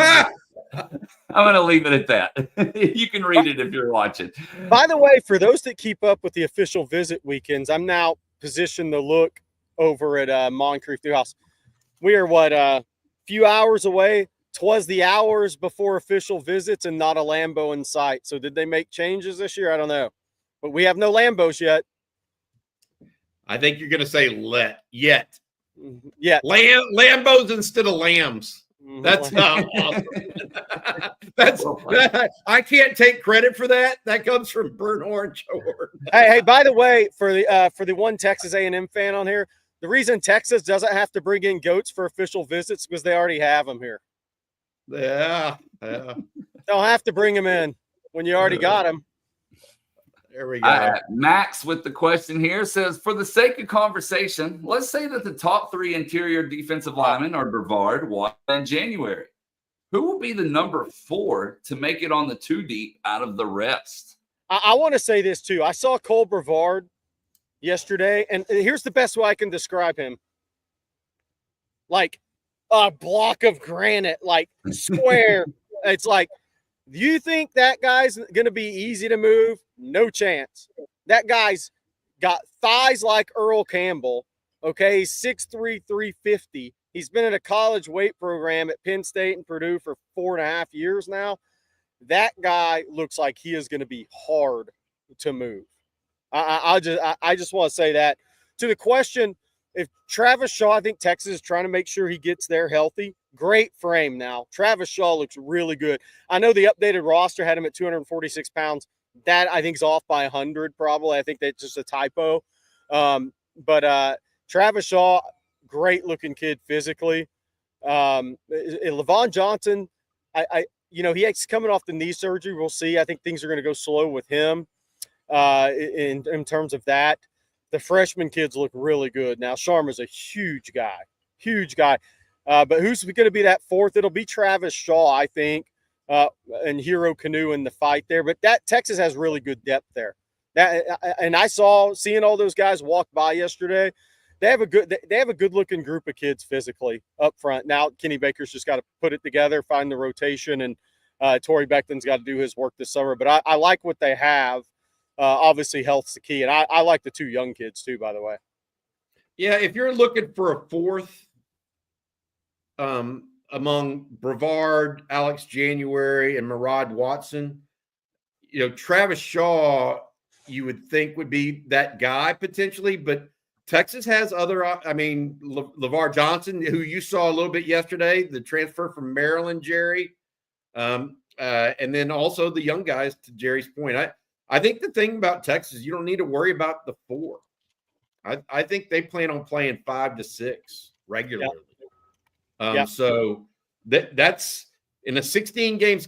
gonna leave it at that. You can read it if you're watching. By the way, for those that keep up with the official visit weekends, I'm now positioned to look over at Moncrief Newhouse. We are a few hours away. 'Twas the hours before official visits and not a Lambo in sight. So did they make changes this year? I don't know. But we have no Lambos yet. I think you're going to say yet. Yeah. Lambos instead of lambs. That's not awesome. I can't take credit for that. That comes from Burnt Orange Award. Hey, by the way, for the one Texas A&M fan on here, the reason Texas doesn't have to bring in goats for official visits because they already have them here. Yeah. Don't have to bring them in when you already got them. There we go. Max with the question here says, for the sake of conversation, let's say that the top 3 interior defensive linemen are Brevard, Watt, and January. Who will be the number 4 to make it on the 2 deep out of the rest? I want to say this too. I saw Cole Brevard yesterday, and here's the best way I can describe him. Like a block of granite, like square. It's like, do you think that guy's going to be easy to move? No chance. That guy's got thighs like Earl Campbell. Okay, he's 6'3", 350. He's been in a college weight program at Penn State and Purdue for 4.5 years now. That guy looks like he is going to be hard to move. I just want to say that. To the question, if Travis Shaw, I think Texas is trying to make sure he gets there healthy. Great frame now. Travis Shaw looks really good. I know the updated roster had him at 246 pounds. That, I think, is off by 100 probably. I think that's just a typo. But Travis Shaw, great-looking kid physically. Levon Johnson, he's coming off the knee surgery. We'll see. I think things are going to go slow with him in terms of that. The freshman kids look really good. Now, Sharma's a huge guy. But who's going to be that 4th? It'll be Travis Shaw, I think, and Hero Canoe in the fight there. But that Texas has really good depth there. And I seeing all those guys walk by yesterday. They have a good looking group of kids physically up front. Now Kenny Baker's just got to put it together, find the rotation, and Torrey Beckton's got to do his work this summer. But I like what they have. Obviously, health's the key, and I like the 2 young kids too. By the way, yeah, if you're looking for a 4th among Brevard, Alex January, and Murad Watson, Travis Shaw, you would think would be that guy potentially, but Texas has other. LeVar Johnson, who you saw a little bit yesterday, the transfer from Maryland, Jerry, and then also the young guys. To Jerry's point, I think the thing about Texas, you don't need to worry about the 4. I think they plan on playing 5 to 6 regularly. Yep. So that's in a 16 game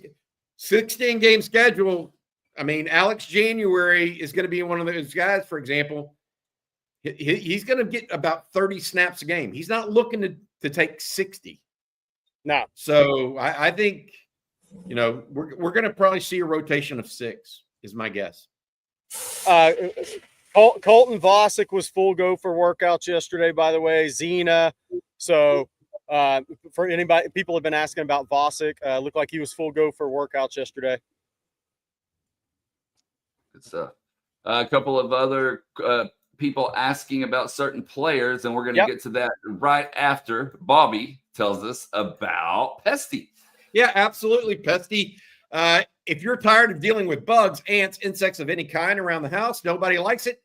schedule. I mean, Alex January is going to be one of those guys, for example. He's going to get about 30 snaps a game. He's not looking to take 60. No. So I think, we're going to probably see a rotation of 6 is my guess. Colton Vosick was full go for workouts yesterday, by the way. Zena. So for anybody, people have been asking about Vosick. Looked like he was full go for workouts yesterday. Good stuff. A couple of other people asking about certain players, and we're going to get to that right after Bobby tells us about Pesty. Yeah, absolutely. Pesty. If you're tired of dealing with bugs, ants, insects of any kind around the house, nobody likes it,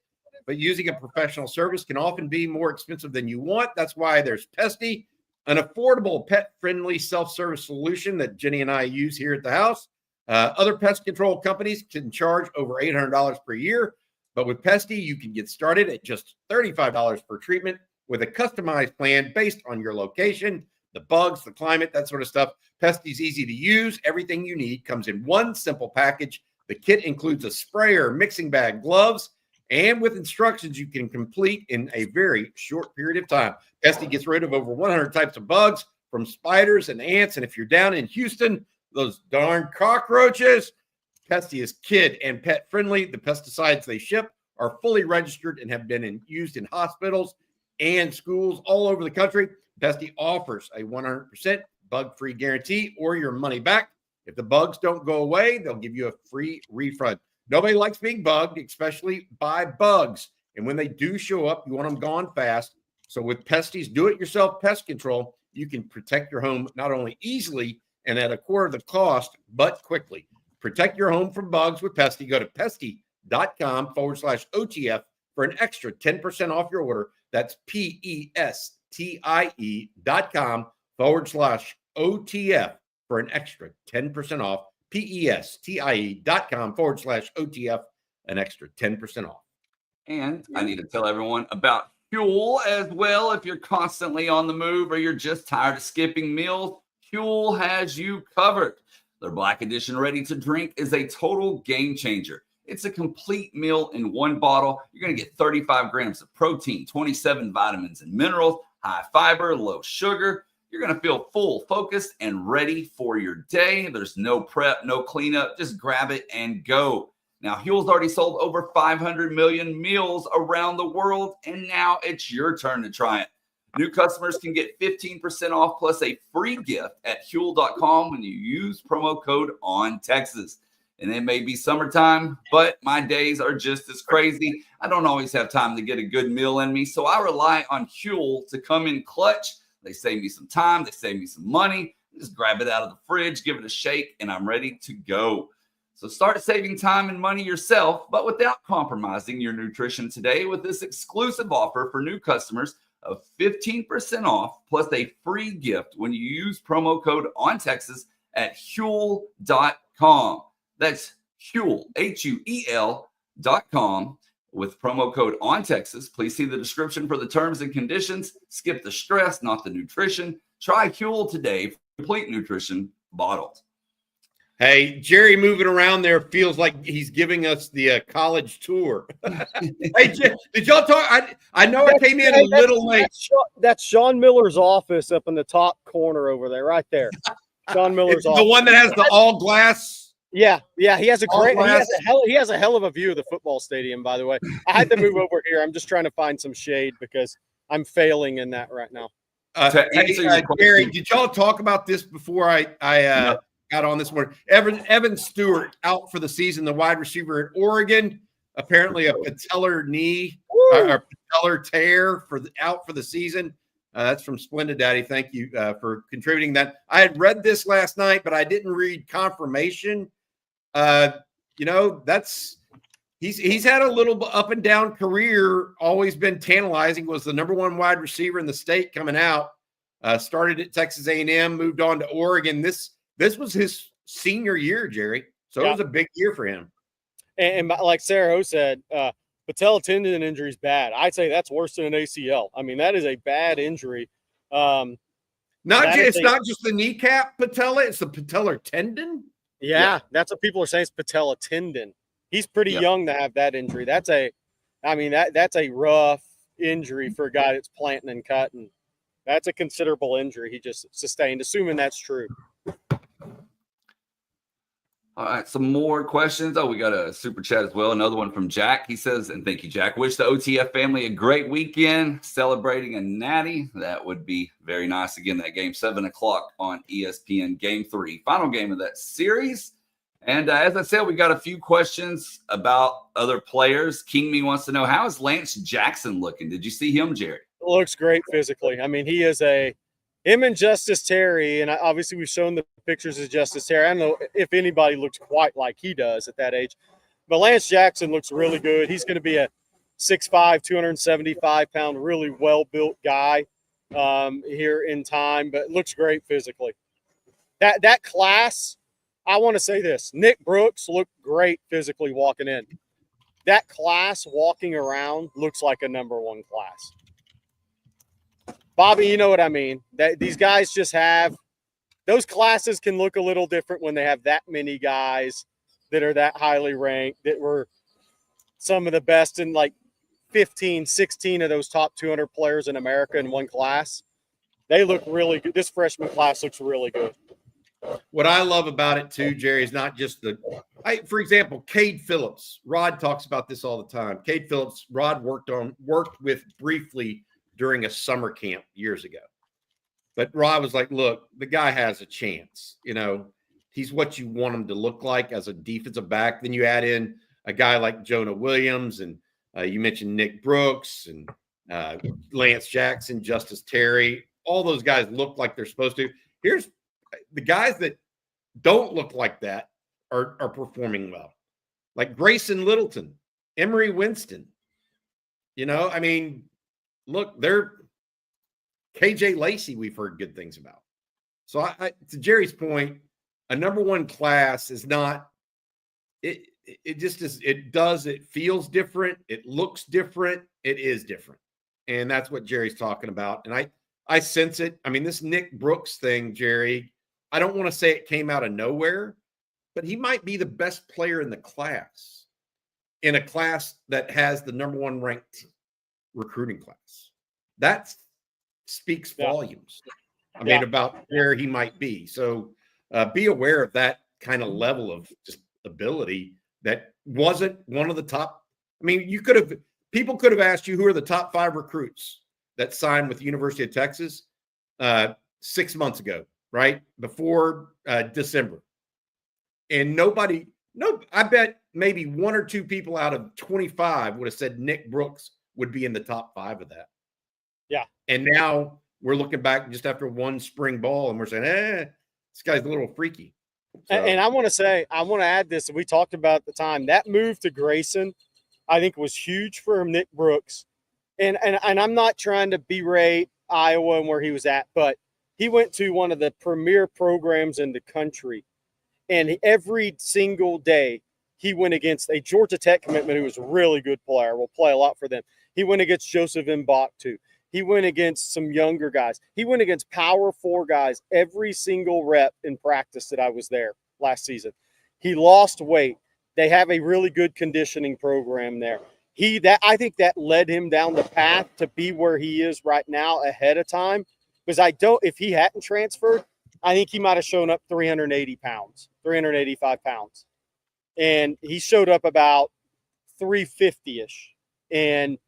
but using a professional service can often be more expensive than you want. That's why there's Pesty, an affordable, pet-friendly self-service solution that Jenny and I use here at the house. Other pest control companies can charge over $800 per year, but with Pesty, you can get started at just $35 per treatment with a customized plan based on your location, the bugs, the climate, that sort of stuff. Pesty's easy to use. Everything you need comes in one simple package. The kit includes a sprayer, mixing bag, gloves, and with instructions you can complete in a very short period of time. Pesty gets rid of over 100 types of bugs, from spiders and ants. And if you're down in Houston, those darn cockroaches, Pesty is kid and pet friendly. The pesticides they ship are fully registered and have been used in hospitals and schools all over the country. Pesty offers a 100% bug-free guarantee or your money back. If the bugs don't go away, they'll give you a free refund. Nobody likes being bugged, especially by bugs. And when they do show up, you want them gone fast. So with Pesty's do-it-yourself pest control, you can protect your home not only easily and at a quarter of the cost, but quickly. Protect your home from bugs with Pesty. Go to pesty.com/OTF for an extra 10% off your order. That's PESTIE.com/OTF for an extra 10% off. PESTIE.com/OTF, an extra 10% off. And I need to tell everyone about Huel as well. If you're constantly on the move or you're just tired of skipping meals, Huel has you covered. Their Black Edition Ready to Drink is a total game changer. It's a complete meal in one bottle. You're going to get 35 grams of protein, 27 vitamins and minerals, high fiber, low sugar. You're going to feel full, focused, and ready for your day. There's no prep, no cleanup. Just grab it and go. Now, Huel's already sold over 500 million meals around the world, and now it's your turn to try it. New customers can get 15% off plus a free gift at Huel.com when you use promo code ONTexas. And it may be summertime, but my days are just as crazy. I don't always have time to get a good meal in me, so I rely on Huel to come in clutch. They save me some time. They save me some money. Just grab it out of the fridge, give it a shake, and I'm ready to go. So start saving time and money yourself, but without compromising your nutrition today with this exclusive offer for new customers of 15% off plus a free gift when you use promo code ONTexas at Huel.com. That's Huel, Huel.com with promo code ONTexas. Please see the description for the terms and conditions. Skip the stress, not the nutrition. Try Huel today for complete nutrition bottled. Hey, Jerry moving around there feels like he's giving us the college tour. Hey, did y'all talk? I know I came in a little late. That's Sean Miller's office up in the top corner over there, right there. Sean Miller's office. The one that has the all glass. Yeah. He has he has a hell of a view of the football stadium, by the way. I had to move over here. I'm just trying to find some shade because I'm failing in that right now. Jerry, did y'all talk about this before I got on this morning? Evan Stewart out for the season, the wide receiver at Oregon, apparently a patellar knee or patellar tear out for the season. That's from Splendid Daddy. Thank you for contributing that. I had read this last night, but I didn't read confirmation. He's had a little up and down career, always been tantalizing, was the number one wide receiver in the state coming out, started at Texas A&M, moved on to Oregon. This was his senior year, Jerry. So It was a big year for him. And like Sarah O said, patella tendon injury is bad. I'd say that's worse than an ACL. I mean, that is a bad injury. It's not just the kneecap patella, it's the patellar tendon. Yeah, that's what people are saying. It's patella tendon. He's pretty young to have that injury. That's a rough injury for a guy that's planting and cutting. That's a considerable injury he just sustained, assuming that's true. All right, some more questions. Oh, we got a super chat as well. Another one from Jack. He says, and thank you, Jack. Wish the OTF family a great weekend celebrating a natty. That would be very nice. Again, that game, 7 o'clock on ESPN, game 3, final game of that series. And as I said, we got a few questions about other players. King Me wants to know, how is Lance Jackson looking? Did you see him, Jerry? Looks great physically. I mean, he is him and Justice Terry, and obviously we've shown the pictures of Justice Terry. I don't know if anybody looks quite like he does at that age. But Lance Jackson looks really good. He's going to be a 6'5", 275-pound, really well-built guy here in time, but looks great physically. That class, I want to say this. Nick Brooks looked great physically walking in. That class walking around looks like a number one class. Bobby, you know what I mean. These guys just have – those classes can look a little different when they have that many guys that are that highly ranked, that were some of the best in like 15, 16 of those top 200 players in America in one class. They look really good. This freshman class looks really good. What I love about it too, Jerry, is not just for example, Cade Phillips. Rod talks about this all the time. Cade Phillips, Rod worked with briefly during a summer camp years ago. But Rod was like, look, the guy has a chance. You know, he's what you want him to look like as a defensive back. Then you add in a guy like Jonah Williams, and you mentioned Nick Brooks and Lance Jackson, Justice Terry. All those guys look like they're supposed to. Here's the guys that don't look like that are performing well, like Grayson Littleton, Emery Winston. You know, I mean, look, they're KJ Lacey. We've heard good things about. So, I to Jerry's point, a number one class is not. It just is. It feels different. It looks different. It is different, and that's what Jerry's talking about. And I sense it. I mean, this Nick Brooks thing, Jerry. I don't want to say it came out of nowhere, but he might be the best player in the class, in a class that has the number one ranked recruiting class. That speaks volumes. I mean, about where he might be. So be aware of that kind of level of just ability that wasn't one of the top. I mean, people could have asked you who are the top 5 recruits that signed with the University of Texas 6 months ago. Right before December. And I bet maybe 1 or 2 people out of 25 would have said Nick Brooks would be in the top 5 of that. Yeah. And now we're looking back just after one spring ball and we're saying, this guy's a little freaky. So. And I want to add this. We talked about at the time, that move to Grayson, I think was huge for Nick Brooks. And I'm not trying to berate Iowa and where he was at, but he went to one of the premier programs in the country, and every single day he went against a Georgia Tech commitment who was a really good player, will play a lot for them. He went against Joseph Mbaktu. He went against some younger guys. He went against Power 4 guys every single rep in practice that I was there last season. He lost weight. They have a really good conditioning program there. I think that led him down the path to be where he is right now ahead of time. Because if he hadn't transferred, I think he might have shown up 380 pounds, 385 pounds. And he showed up about 350-ish. And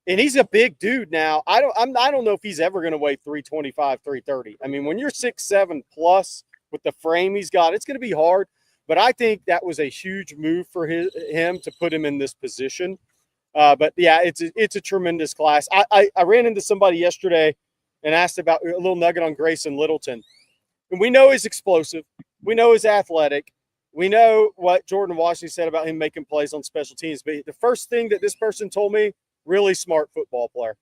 he's a big dude now. I don't know if he's ever going to weigh 325, 330. I mean, when you're 6'7" plus with the frame he's got, it's going to be hard. But I think that was a huge move for him to put him in this position. But yeah, it's a tremendous class. I ran into somebody yesterday and asked about a little nugget on Grayson Littleton. And we know he's explosive. We know he's athletic. We know what Jordan Washington said about him making plays on special teams. But the first thing that this person told me, really smart football player.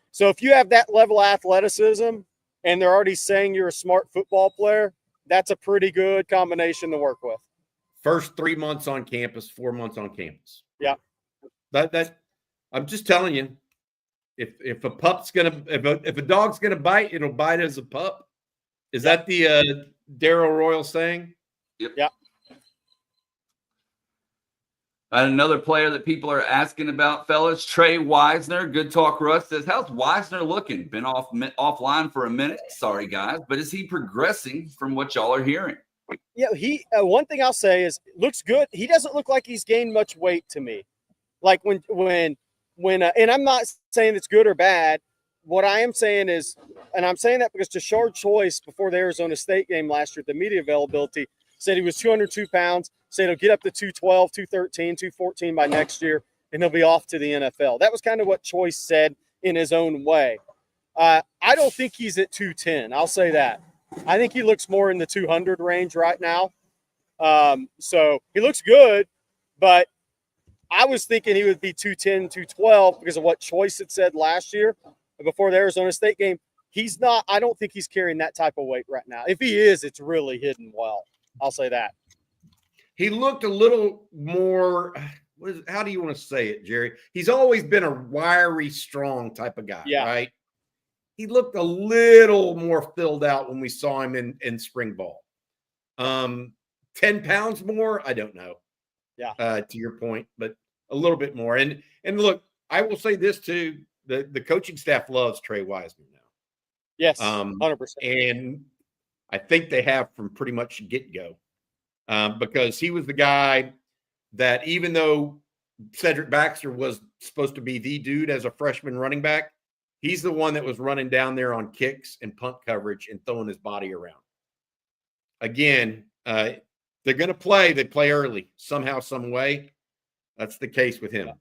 So if you have that level of athleticism and they're already saying you're a smart football player, that's a pretty good combination to work with. First 3 months on campus, 4 months on campus. Yeah. That I'm just telling you. If a dog's gonna bite, it'll bite as a pup. Is that the Darryl Royal saying? Yep. Yeah. Another player that people are asking about, fellas, Trey Wisner. Good Talk Russ says, how's Wisner looking? Been offline for a minute. Sorry, guys. But is he progressing from what y'all are hearing? Yeah, he one thing I'll say is looks good. He doesn't look like he's gained much weight to me. Like when and I'm not saying it's good or bad. What I am saying is, and I'm saying that because Tashard Choice before the Arizona State game last year at the media availability said he was 202 pounds, said he'll get up to 212, 213, 214 by next year, and he'll be off to the NFL. That was kind of what Choice said in his own way. I don't think he's at 210. I'll say that. I think he looks more in the 200 range right now. So he looks good, but I was thinking he would be 210, 212 because of what Choice had said last year before the Arizona State game. He's not – I don't think he's carrying that type of weight right now. If he is, it's really hidden well. I'll say that. He looked a little more how do you want to say it, Jerry? He's always been a wiry, strong type of guy, right? He looked a little more filled out when we saw him in spring ball. 10 pounds more? I don't know. Yeah. To your point, but a little bit more. And look, I will say this too: the coaching staff loves Trey Wiseman now. Yes, 100%. And I think they have from pretty much get go, because he was the guy that, even though Cedric Baxter was supposed to be the dude as a freshman running back, he's the one that was running down there on kicks and punt coverage and throwing his body around. Again, they're going to play. They play early somehow, some way. That's the case with him.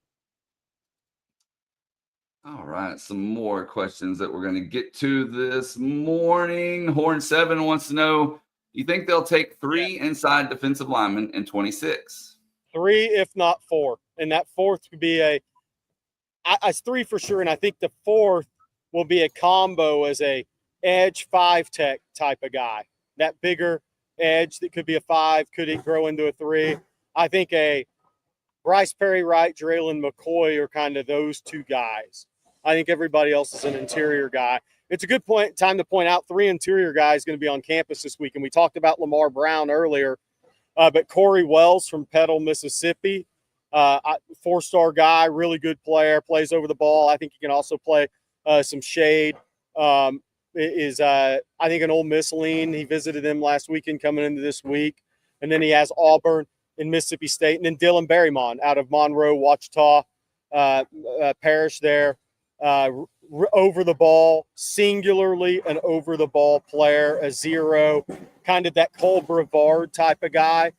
All right, some more questions that we're going to get to this morning. Horn 7 wants to know, you think they'll take 3 inside defensive linemen in 26? 3, if not 4. And that 4th could be it's 3 for sure. And I think the 4th will be a combo as a edge 5 tech type of guy. That bigger edge that could be a 5, could it grow into a 3? I think a Bryce Perry Wright, Draylen McCoy are kind of those 2 guys. I think everybody else is an interior guy. It's a good time to point out 3 interior guys going to be on campus this week. And we talked about Lamar Brown earlier, but Corey Wells from Petal, Mississippi, 4-star guy, really good player, plays over the ball. I think he can also play some shade. I think an Ole Miss lean. He visited them last weekend coming into this week. And then he has Auburn and Mississippi State. And then Dylan Berrymon out of Monroe, Ouachita Parish there. Over the ball, singularly an over the ball player, a 0, kind of that Cole Brevard type of guy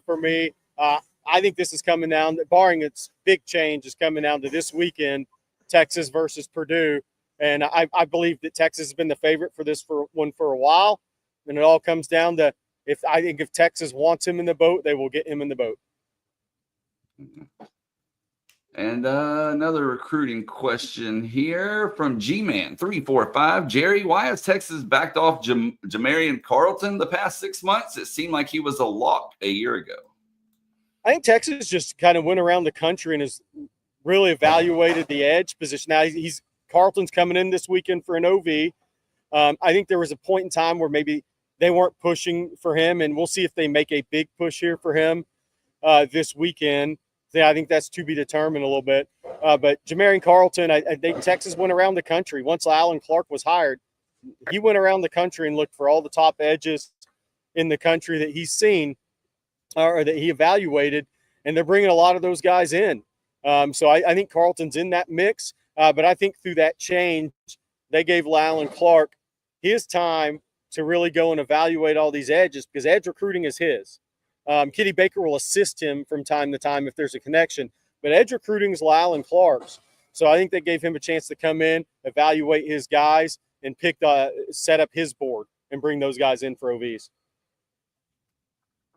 for me. I think this is coming down, barring its big change, is coming down to this weekend, Texas versus Purdue. And I believe that Texas has been the favorite for this one for a while. And it all comes down to, if Texas wants him in the boat, they will get him in the boat. Mm-hmm. And another recruiting question here from G-Man 345. Jerry, why has Texas backed off Jamarian Carlton the past 6 months? It seemed like he was a lock a year ago. I think Texas just kind of went around the country and has really evaluated the edge position. Now Carlton's coming in this weekend for an OV. I think there was a point in time where maybe they weren't pushing for him, and we'll see if they make a big push here for him this weekend. I think that's to be determined a little bit. But Jamarian Carlton, I think Texas went around the country. Once Alan Clark was hired, he went around the country and looked for all the top edges in the country that he's seen or that he evaluated, and they're bringing a lot of those guys in. So I think Carlton's in that mix. But I think through that change, they gave Alan Clark his time to really go and evaluate all these edges, because edge recruiting is his. Kitty Baker will assist him from time to time if there's a connection, but edge recruiting is Lyle and Clark's. So I think they gave him a chance to come in, evaluate his guys, and set up his board and bring those guys in for OVs.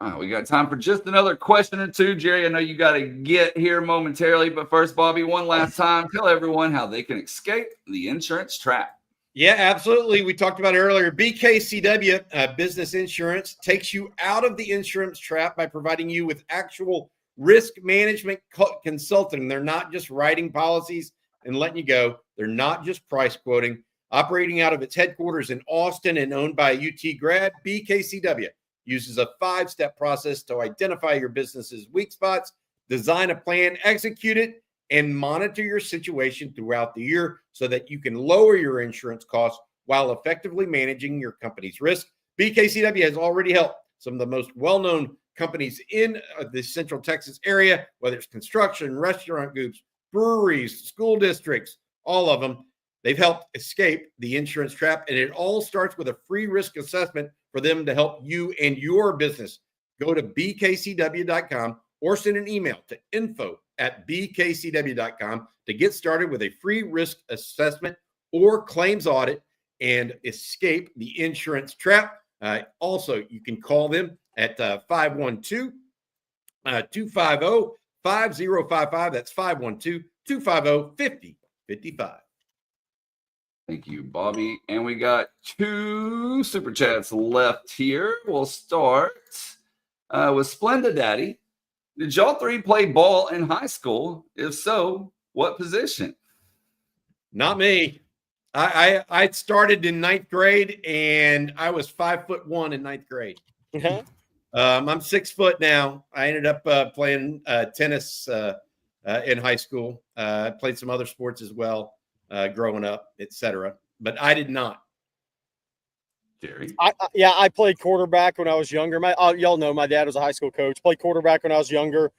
All right, we got time for just another question or two. Jerry, I know you got to get here momentarily, but first, Bobby, one last time, tell everyone how they can escape the insurance trap. Yeah, absolutely. We talked about it earlier. BKCW Business Insurance takes you out of the insurance trap by providing you with actual risk management consulting. They're not just writing policies and letting you go. They're not just price quoting. Operating out of its headquarters in Austin and owned by a UT grad, BKCW uses a 5-step process to identify your business's weak spots, design a plan, execute it, and monitor your situation throughout the year so that you can lower your insurance costs while effectively managing your company's risk. BKCW has already helped some of the most well-known companies in the Central Texas area, whether it's construction, restaurant groups, breweries, school districts, all of them. They've helped escape the insurance trap, and it all starts with a free risk assessment for them to help you and your business. Go to bkcw.com or send an email to info@bkcw.com to get started with a free risk assessment or claims audit and escape the insurance trap. Also, you can call them at 512-250-5055. That's 512-250-5055. Thank you, Bobby. And we got 2 super chats left here. We'll start with Splenda Daddy. Did y'all 3 play ball in high school? If so, what position? Not me. I started in 9th grade, and I was 5'1" in 9th grade. I'm 6 foot now. I ended up playing tennis in high school. Played some other sports as well growing up, etc. But I did not. Jerry? I played quarterback when I was younger. Y'all know my dad was a high school coach. Played quarterback when I was younger.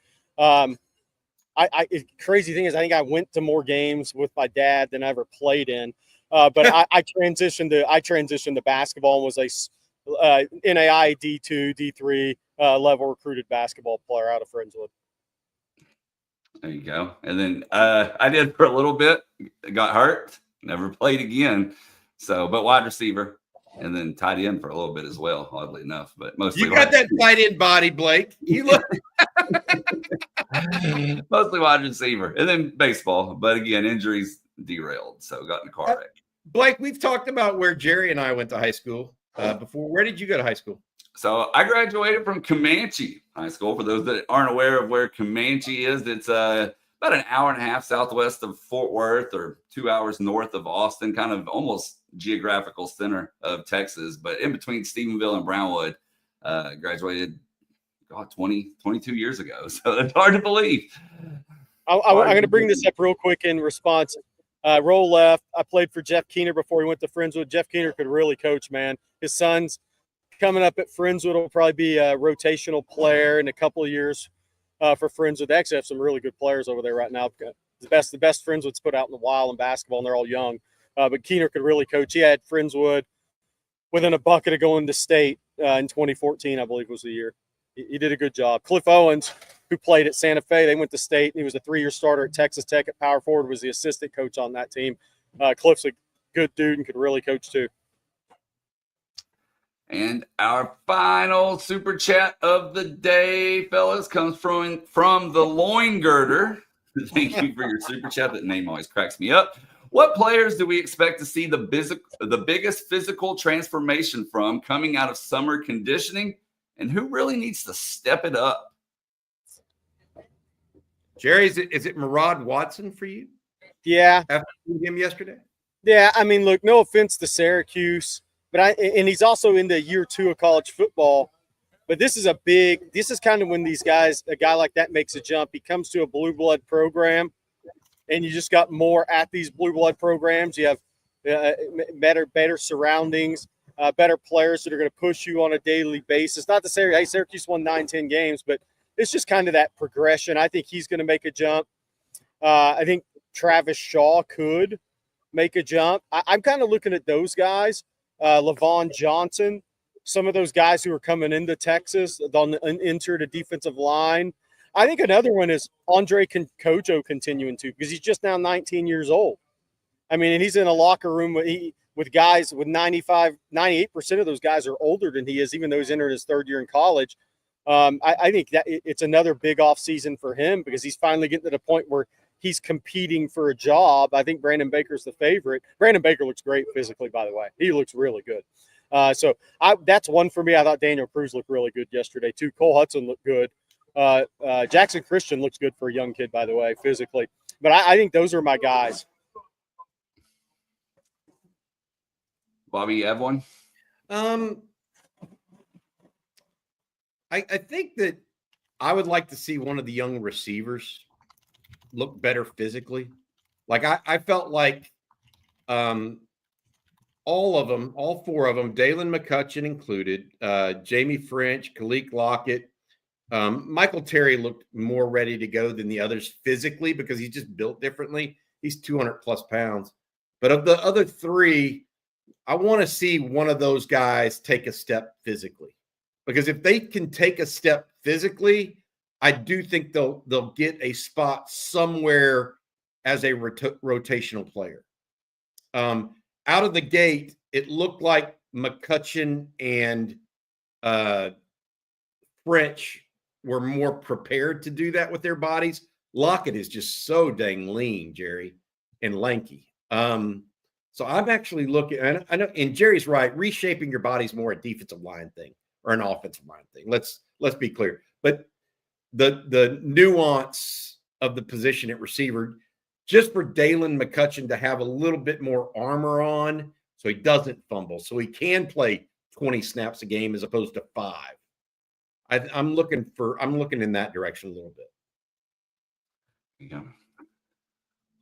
Crazy thing is, I think I went to more games with my dad than I ever played in. But I transitioned to basketball and was a NAI D2, D3 level recruited basketball player out of Friendswood. There you go. And then I did for a little bit, got hurt, never played again. So, but wide receiver, and then tight end for a little bit as well, oddly enough. But mostly you got that tight end body, Blake. You look mostly wide receiver, and then baseball. But again, injuries derailed, so got in a car wreck. Blake, we've talked about where Jerry and I went to high school before. Where did you go to high school? So I graduated from Comanche High School. For those that aren't aware of where Comanche is, it's about an hour and a half southwest of Fort Worth or 2 hours north of Austin, kind of almost geographical center of Texas, but in between Stephenville and Brownwood. Graduated, 22 years ago. So it's hard to believe. I'm going to bring this up real quick in response. Roll left. I played for Jeff Keener before he went to Friendswood. Jeff Keener could really coach, man. His son's coming up at Friendswood will probably be a rotational player in a couple of years for Friendswood. They actually have some really good players over there right now. The best Friendswood's put out in a while in basketball, and they're all young. But Keener could really coach. He had Friendswood within a bucket of going to state in 2014, I believe was the year. He did a good job. Cliff Owens, who played at Santa Fe, they went to state. He was a 3-year starter at Texas Tech at power forward, was the assistant coach on that team. Cliff's a good dude and could really coach too. And our final super chat of the day, fellas, comes from the Loin Girder. Thank you for your super chat. That name always cracks me up. What players do we expect to see the biggest physical transformation from coming out of summer conditioning? And who really needs to step it up? Jerry, is it Murad Watson for you? Yeah. After him yesterday? Yeah, I mean, look, no offense to Syracuse, but he's also into year 2 of college football. But this is kind of when a guy like that makes a jump. He comes to a blue blood program, and you just got more at these blue blood programs. You have better surroundings, better players that are going to push you on a daily basis. Not to say, hey, Syracuse won 9-10 games, but it's just kind of that progression. I think he's going to make a jump. I think Travis Shaw could make a jump. I'm kind of looking at those guys, Levon Johnson, some of those guys who are coming into Texas, they'll enter the defensive line. I think another one is Andre Kojo continuing to, because he's just now 19 years old. I mean, and he's in a locker room with guys with 98% of those guys are older than he is, even though he's entered his 3rd year in college. I think that it's another big offseason for him because he's finally getting to the point where he's competing for a job. I think Brandon Baker's the favorite. Brandon Baker looks great physically, by the way. He looks really good. So that's one for me. I thought Daniel Cruz looked really good yesterday, too. Cole Hudson looked good. Jackson Christian looks good for a young kid, by the way, physically. But I think those are my guys. Bobby, you have one? I think that I would like to see one of the young receivers look better physically. Like I felt like all of them, all 4 of them, Dalen McCutcheon included, Jamie French, Kalik Lockett, Michael Terry looked more ready to go than the others physically because he's just built differently. He's 200 plus pounds. But of the other 3, I want to see one of those guys take a step physically. Because if they can take a step physically, I do think they'll get a spot somewhere as a rotational player. Out of the gate, it looked like McCutcheon and French were more prepared to do that with their bodies. Lockett is just so dang lean, Jerry, and lanky. So I'm actually looking, and I know, and Jerry's right, reshaping your body is more a defensive line thing or an offensive line thing. Let's be clear. But the nuance of the position at receiver, just for Dalen McCutcheon to have a little bit more armor on so he doesn't fumble, so he can play 20 snaps a game as opposed to 5. I'm looking in that direction a little bit. you go.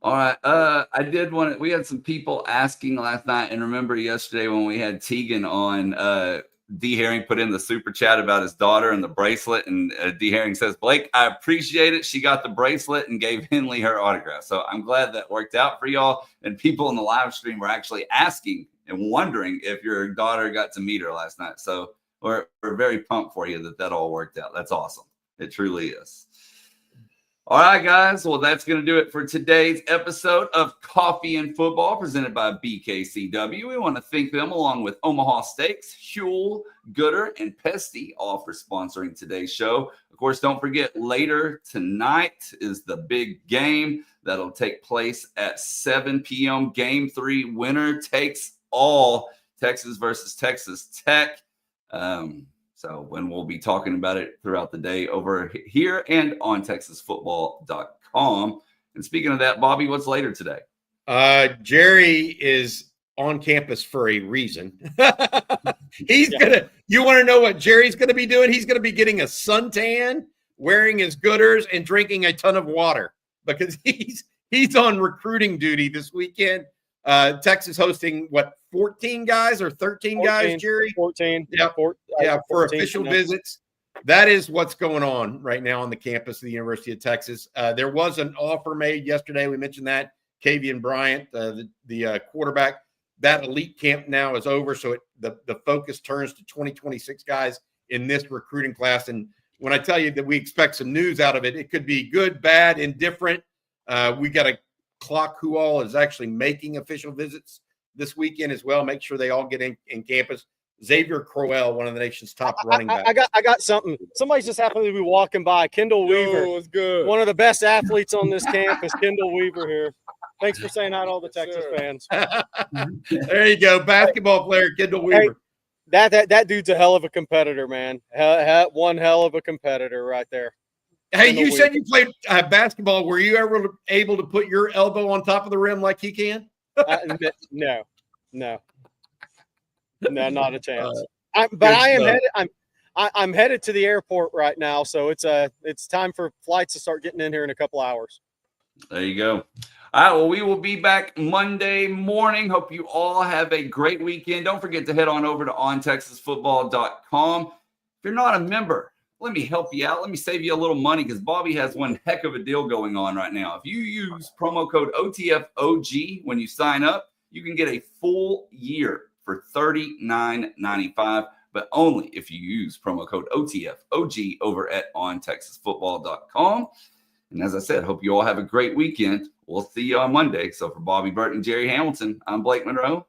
All right. I did want to, we had some people asking last night, and remember yesterday when we had Tegan on, D Herring put in the super chat about his daughter and the bracelet, and D Herring says, Blake, I appreciate it. She got the bracelet and gave Henley her autograph. So I'm glad that worked out for y'all. And people in the live stream were actually asking and wondering if your daughter got to meet her last night. So we're very pumped for you that all worked out. That's awesome. It truly is. All right, guys. Well, that's going to do it for today's episode of Coffee and Football presented by BKCW. We want to thank them along with Omaha Steaks, Huel, Gooder, and Pesty, all for sponsoring today's show. Of course, don't forget later tonight is the big game that'll take place at 7 p.m. Game 3. Winner takes all. Texas versus Texas Tech. So when we'll be talking about it throughout the day over here and on TexasFootball.com. And speaking of that, Bobby, what's later today? Jerry is on campus for a reason. You want to know what Jerry's going to be doing? He's going to be getting a suntan, wearing his Gooders, and drinking a ton of water because he's on recruiting duty this weekend. Texas hosting 14 guys or 13 guys, Jerry? 14. Yeah, for 14, official visits. That is what's going on right now on the campus of the University of Texas. There was an offer made yesterday. We mentioned that. Kavian Bryant, the quarterback, that elite camp now is over. So the focus turns to 2026 guys in this recruiting class. And when I tell you that we expect some news out of it, it could be good, bad, indifferent. We got to clock who all is actually making official visits this weekend as well. Make sure they all get in campus. Xavier Crowell, one of the nation's top running backs. I got something. Somebody's just happened to be walking by. Kendall Weaver. Was good. One of the best athletes on this campus, Kendall Weaver here. Thanks for saying hi to all the Texas fans. There you go. Basketball player Kendall Weaver. Hey, that dude's a hell of a competitor, man. One hell of a competitor right there. Hey, you said you played basketball. Were you ever able to put your elbow on top of the rim like he can? No, not a chance. I'm headed to the airport right now, so it's time for flights to start getting in here in a couple hours. There you go. All right, well, we will be back Monday morning. Hope you all have a great weekend. Don't forget to head on over to ontexasfootball.com. If you're not a member, let me help you out. Let me save you a little money because Bobby has one heck of a deal going on right now. If you use promo code OTFOG when you sign up, you can get a full year for $39.95, but only if you use promo code OTFOG over at ontexasfootball.com. And as I said, hope you all have a great weekend. We'll see you on Monday. So for Bobby Burton and Jerry Hamilton, I'm Blake Monroe.